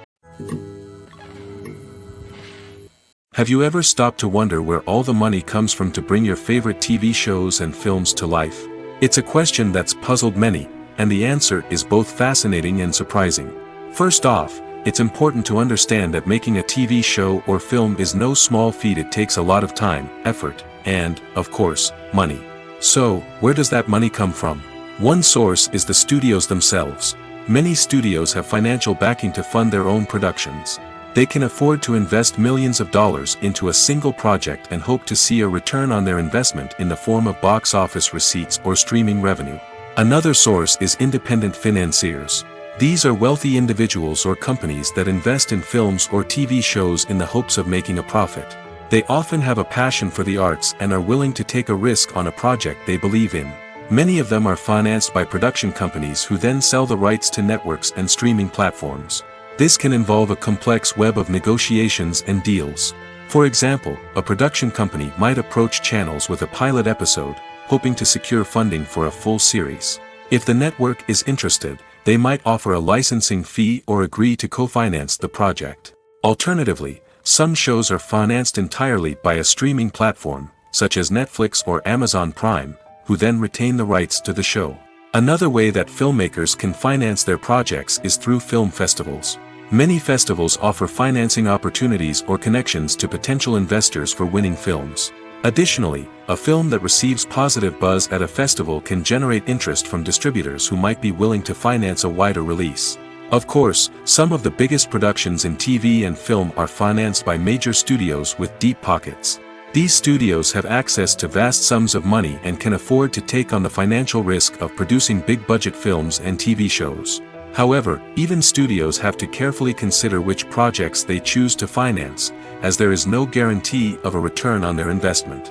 Have you ever stopped to wonder where all the money comes from to bring your favorite TV shows and films to life? It's a question that's puzzled many, and the answer is both fascinating and surprising. First off, it's important to understand that making a TV show or film is no small feat. It takes a lot of time, effort, and, of course, money. So, where does that money come from? One source is the studios themselves. Many studios have financial backing to fund their own productions. They can afford to invest millions of dollars into a single project and hope to see a return on their investment in the form of box office receipts or streaming revenue. Another source is independent financiers. These are wealthy individuals or companies that invest in films or TV shows in the hopes of making a profit. They often have a passion for the arts and are willing to take a risk on a project they believe in. Many of them are financed by production companies who then sell the rights to networks and streaming platforms. This can involve a complex web of negotiations and deals. For example, a production company might approach channels with a pilot episode, hoping to secure funding for a full series. If the network is interested, they might offer a licensing fee or agree to co-finance the project. Alternatively, some shows are financed entirely by a streaming platform, such as Netflix or Amazon Prime, who then retain the rights to the show. Another way that filmmakers can finance their projects is through film festivals. Many festivals offer financing opportunities or connections to potential investors for winning films. Additionally, a film that receives positive buzz at a festival can generate interest from distributors who might be willing to finance a wider release. Of course, some of the biggest productions in TV and film are financed by major studios with deep pockets. These studios have access to vast sums of money and can afford to take on the financial risk of producing big-budget films and TV shows. However, even studios have to carefully consider which projects they choose to finance, as there is no guarantee of a return on their investment.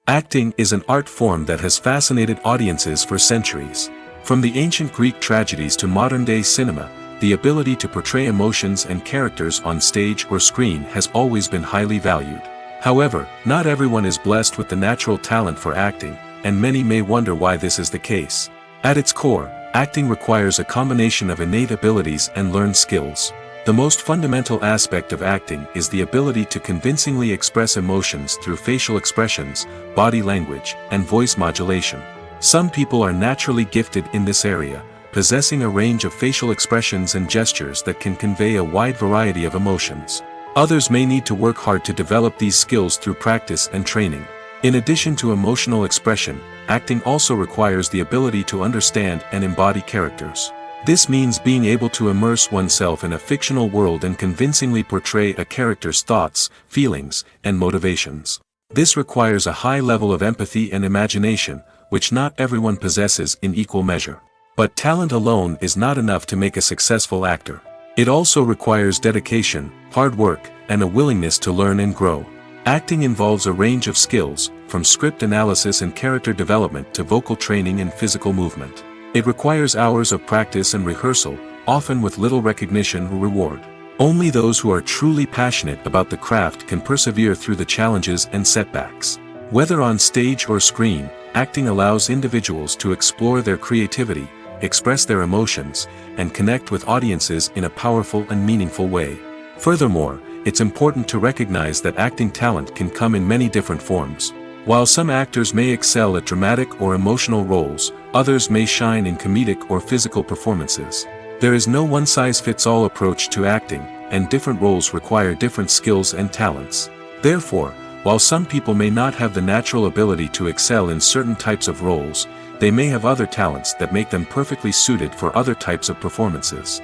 Acting is an art form that has fascinated audiences for centuries. From the ancient Greek tragedies to modern-day cinema, the ability to portray emotions and characters on stage or screen has always been highly valued. However, not everyone is blessed with the natural talent for acting, and many may wonder why this is the case. At its core, acting requires a combination of innate abilities and learned skills. The most fundamental aspect of acting is the ability to convincingly express emotions through facial expressions, body language, and voice modulation. Some people are naturally gifted in this area, possessing a range of facial expressions and gestures that can convey a wide variety of emotions. Others may need to work hard to develop these skills through practice and training. In addition to emotional expression, acting also requires the ability to understand and embody characters. This means being able to immerse oneself in a fictional world and convincingly portray a character's thoughts, feelings, and motivations. This requires a high level of empathy and imagination, which not everyone possesses in equal measure. But talent alone is not enough to make a successful actor. It also requires dedication, hard work, and a willingness to learn and grow. Acting involves a range of skills, from script analysis and character development to vocal training and physical movement. It requires hours of practice and rehearsal, often with little recognition or reward. Only those who are truly passionate about the craft can persevere through the challenges and setbacks. Whether on stage or screen, acting allows individuals to explore their creativity, express their emotions, and connect with audiences in a powerful and meaningful way. Furthermore, it's important to recognize that acting talent can come in many different forms. While some actors may excel at dramatic or emotional roles, others may shine in comedic or physical performances. There is no one-size-fits-all approach to acting, and different roles require different skills and talents. Therefore, while some people may not have the natural ability to excel in certain types of roles, they may have other talents that make them perfectly suited for other types of performances.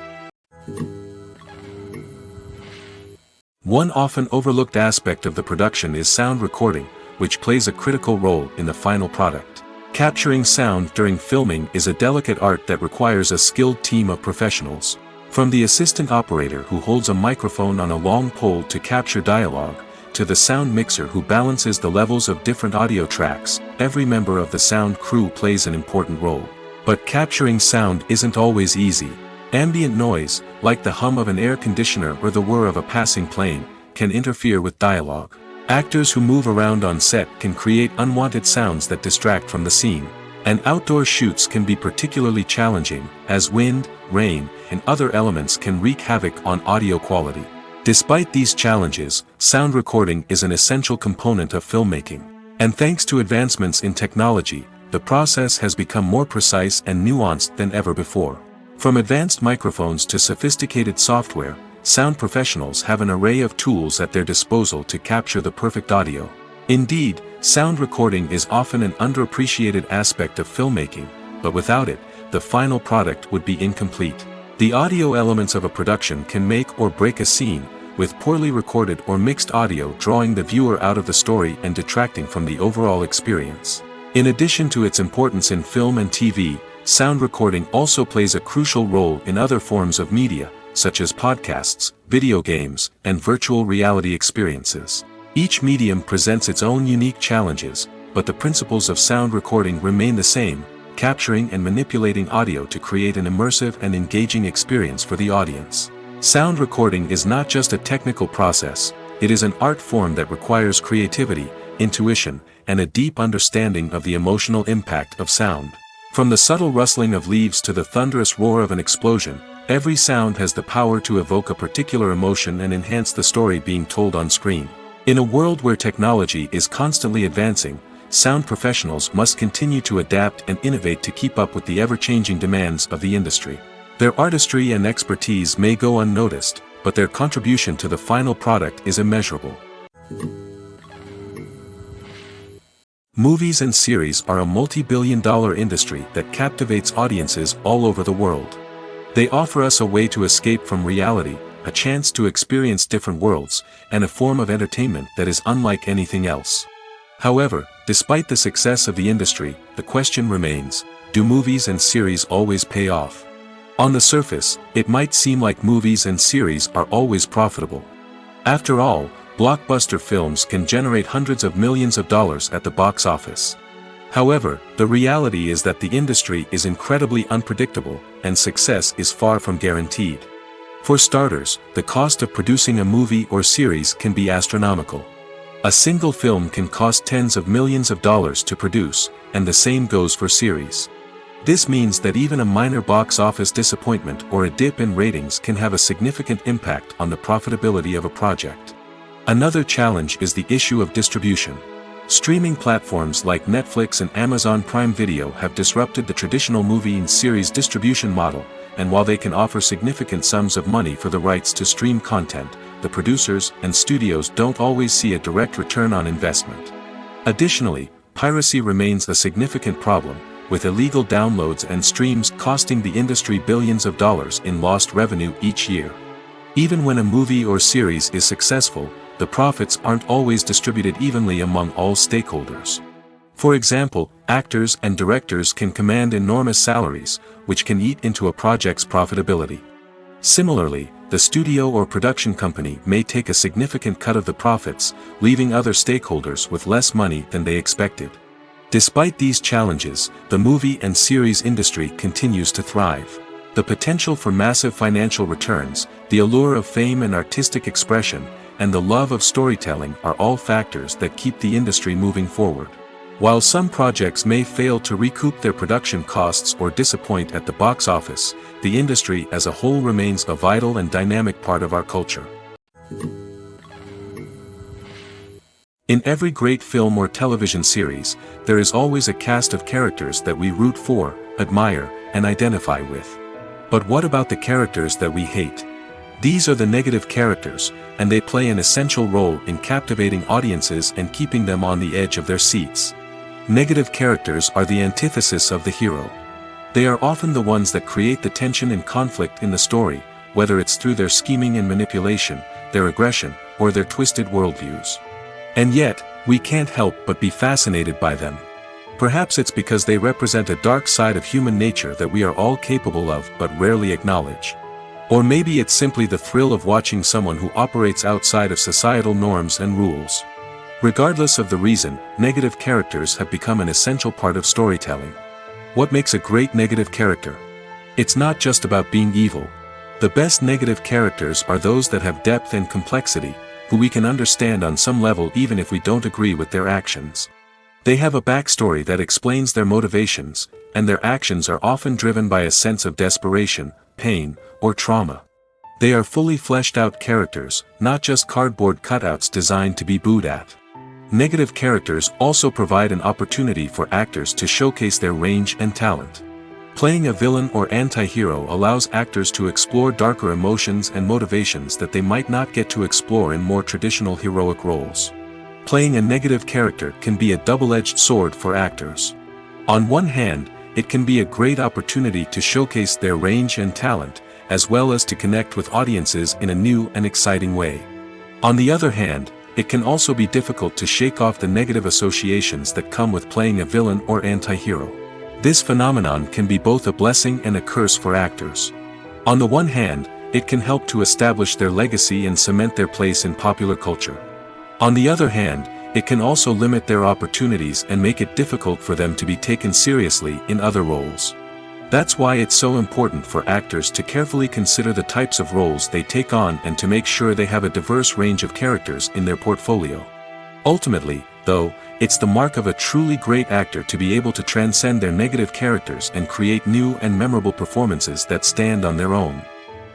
One often overlooked aspect of the production is sound recording, which plays a critical role in the final product. Capturing sound during filming is a delicate art that requires a skilled team of professionals. From the assistant operator who holds a microphone on a long pole to capture dialogue, to the sound mixer who balances the levels of different audio tracks, every member of the sound crew plays an important role. But capturing sound isn't always easy. Ambient noise, like the hum of an air conditioner or the whir of a passing plane, can interfere with dialogue. Actors who move around on set can create unwanted sounds that distract from the scene. And outdoor shoots can be particularly challenging, as wind, rain, and other elements can wreak havoc on audio quality. Despite these challenges, sound recording is an essential component of filmmaking. And thanks to advancements in technology, the process has become more precise and nuanced than ever before. From advanced microphones to sophisticated software, sound professionals have an array of tools at their disposal to capture the perfect audio. Indeed, sound recording is often an underappreciated aspect of filmmaking, but without it, the final product would be incomplete. The audio elements of a production can make or break a scene, with poorly recorded or mixed audio drawing the viewer out of the story and detracting from the overall experience. In addition to its importance in film and TV, sound recording also plays a crucial role in other forms of media, such as podcasts, video games, and virtual reality experiences. Each medium presents its own unique challenges, but the principles of sound recording remain the same: capturing and manipulating audio to create an immersive and engaging experience for the audience. Sound recording is not just a technical process, it is an art form that requires creativity, intuition, and a deep understanding of the emotional impact of sound. From the subtle rustling of leaves to the thunderous roar of an explosion, every sound has the power to evoke a particular emotion and enhance the story being told on screen. In a world where technology is constantly advancing, sound professionals must continue to adapt and innovate to keep up with the ever-changing demands of the industry. Their artistry and expertise may go unnoticed, but their contribution to the final product is immeasurable. Movies and series are a multi-billion-dollar industry that captivates audiences all over the world. They offer us a way to escape from reality, a chance to experience different worlds, and a form of entertainment that is unlike anything else. However, despite the success of the industry, the question remains: do movies and series always pay off? On the surface, it might seem like movies and series are always profitable. After all, blockbuster films can generate hundreds of millions of dollars at the box office. However, the reality is that the industry is incredibly unpredictable, and success is far from guaranteed. For starters, the cost of producing a movie or series can be astronomical. A single film can cost tens of millions of dollars to produce, and the same goes for series. This means that even a minor box office disappointment or a dip in ratings can have a significant impact on the profitability of a project. Another challenge is the issue of distribution. Streaming platforms like Netflix and Amazon Prime Video have disrupted the traditional movie and series distribution model, and while they can offer significant sums of money for the rights to stream content, the producers and studios don't always see a direct return on investment. Additionally, piracy remains a significant problem, with illegal downloads and streams costing the industry billions of dollars in lost revenue each year. Even when a movie or series is successful, the profits aren't always distributed evenly among all stakeholders. For example, actors and directors can command enormous salaries, which can eat into a project's profitability. Similarly, the studio or production company may take a significant cut of the profits, leaving other stakeholders with less money than they expected. Despite these challenges, the movie and series industry continues to thrive. The potential for massive financial returns, the allure of fame and artistic expression, and the love of storytelling are all factors that keep the industry moving forward. While some projects may fail to recoup their production costs or disappoint at the box office, the industry as a whole remains a vital and dynamic part of our culture. In every great film or television series, there is always a cast of characters that we root for, admire, and identify with. But what about the characters that we hate? These are the negative characters, and they play an essential role in captivating audiences and keeping them on the edge of their seats. Negative characters are the antithesis of the hero. They are often the ones that create the tension and conflict in the story, whether it's through their scheming and manipulation, their aggression, or their twisted worldviews. And yet, we can't help but be fascinated by them. Perhaps it's because they represent a dark side of human nature that we are all capable of but rarely acknowledge. Or maybe it's simply the thrill of watching someone who operates outside of societal norms and rules. Regardless of the reason, negative characters have become an essential part of storytelling. What makes a great negative character? It's not just about being evil. The best negative characters are those that have depth and complexity, who we can understand on some level even if we don't agree with their actions. They have a backstory that explains their motivations, and their actions are often driven by a sense of desperation, pain, or trauma. They are fully fleshed out characters, not just cardboard cutouts designed to be booed at. Negative characters also provide an opportunity for actors to showcase their range and talent. Playing a villain or anti-hero allows actors to explore darker emotions and motivations that they might not get to explore in more traditional heroic roles. Playing a negative character can be a double-edged sword for actors. On one hand, it can be a great opportunity to showcase their range and talent, as well as to connect with audiences in a new and exciting way. On the other hand, it can also be difficult to shake off the negative associations that come with playing a villain or anti-hero. This phenomenon can be both a blessing and a curse for actors. On the one hand, it can help to establish their legacy and cement their place in popular culture. On the other hand, it can also limit their opportunities and make it difficult for them to be taken seriously in other roles. That's why it's so important for actors to carefully consider the types of roles they take on and to make sure they have a diverse range of characters in their portfolio. Ultimately, though, it's the mark of a truly great actor to be able to transcend their negative characters and create new and memorable performances that stand on their own.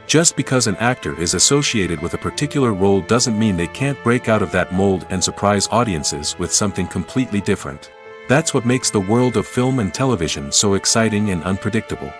Just because an actor is associated with a particular role doesn't mean they can't break out of that mold and surprise audiences with something completely different. That's what makes the world of film and television so exciting and unpredictable.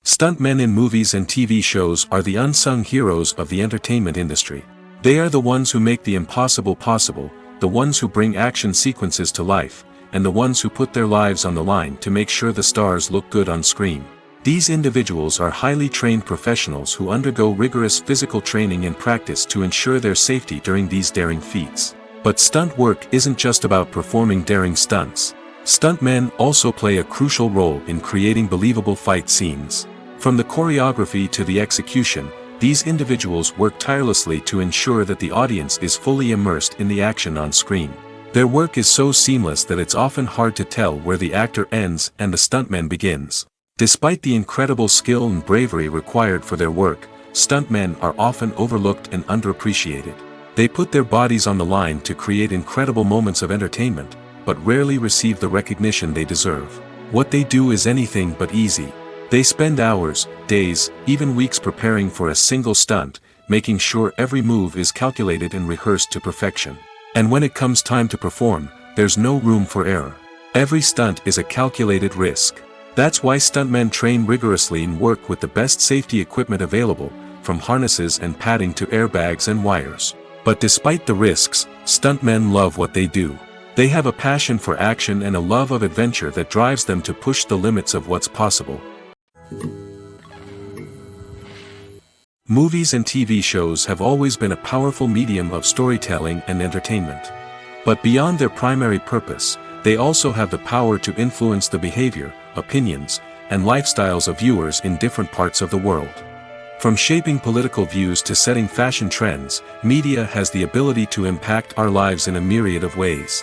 Stuntmen in movies and TV shows are the unsung heroes of the entertainment industry. They are the ones who make the impossible possible, the ones who bring action sequences to life, and the ones who put their lives on the line to make sure the stars look good on screen. These individuals are highly trained professionals who undergo rigorous physical training and practice to ensure their safety during these daring feats. But stunt work isn't just about performing daring stunts. Stuntmen also play a crucial role in creating believable fight scenes. From the choreography to the execution, these individuals work tirelessly to ensure that the audience is fully immersed in the action on screen. Their work is so seamless that it's often hard to tell where the actor ends and the stuntman begins. Despite the incredible skill and bravery required for their work, stuntmen are often overlooked and underappreciated. They put their bodies on the line to create incredible moments of entertainment, but rarely receive the recognition they deserve. What they do is anything but easy. They spend hours, days, even weeks preparing for a single stunt, making sure every move is calculated and rehearsed to perfection. And when it comes time to perform, there's no room for error. Every stunt is a calculated risk. That's why stuntmen train rigorously and work with the best safety equipment available, from harnesses and padding to airbags and wires. But despite the risks, stuntmen love what they do. They have a passion for action and a love of adventure that drives them to push the limits of what's possible. Movies and TV shows have always been a powerful medium of storytelling and entertainment. But beyond their primary purpose, they also have the power to influence the behavior, opinions, and lifestyles of viewers in different parts of the world. From shaping political views to setting fashion trends, media has the ability to impact our lives in a myriad of ways.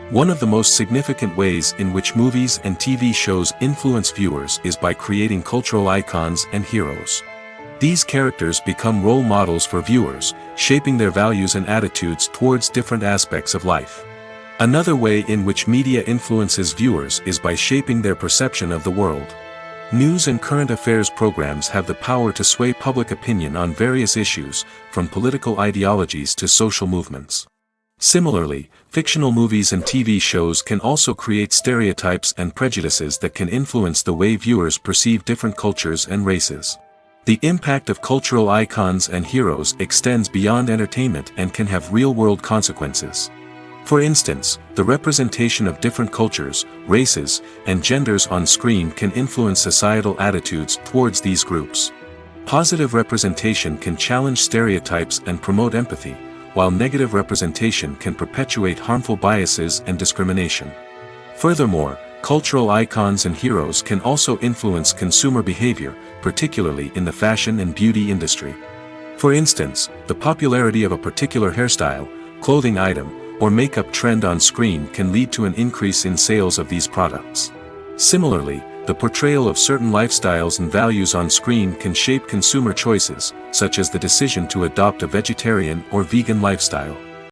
One of the most significant ways in which movies and TV shows influence viewers is by creating cultural icons and heroes. These characters become role models for viewers, shaping their values and attitudes towards different aspects of life. Another way in which media influences viewers is by shaping their perception of the world. News and current affairs programs have the power to sway public opinion on various issues, from political ideologies to social movements. Similarly, fictional movies and TV shows can also create stereotypes and prejudices that can influence the way viewers perceive different cultures and races. The impact of cultural icons and heroes extends beyond entertainment and can have real-world consequences. For instance, the representation of different cultures, races, and genders on screen can influence societal attitudes towards these groups. Positive representation can challenge stereotypes and promote empathy, while negative representation can perpetuate harmful biases and discrimination. Furthermore, cultural icons and heroes can also influence consumer behavior, particularly in the fashion and beauty industry. For instance, the popularity of a particular hairstyle, clothing item, or makeup trend on screen can lead to an increase in sales of these products. Similarly, the portrayal of certain lifestyles and values on screen can shape consumer choices, such as the decision to adopt a vegetarian or vegan lifestyle.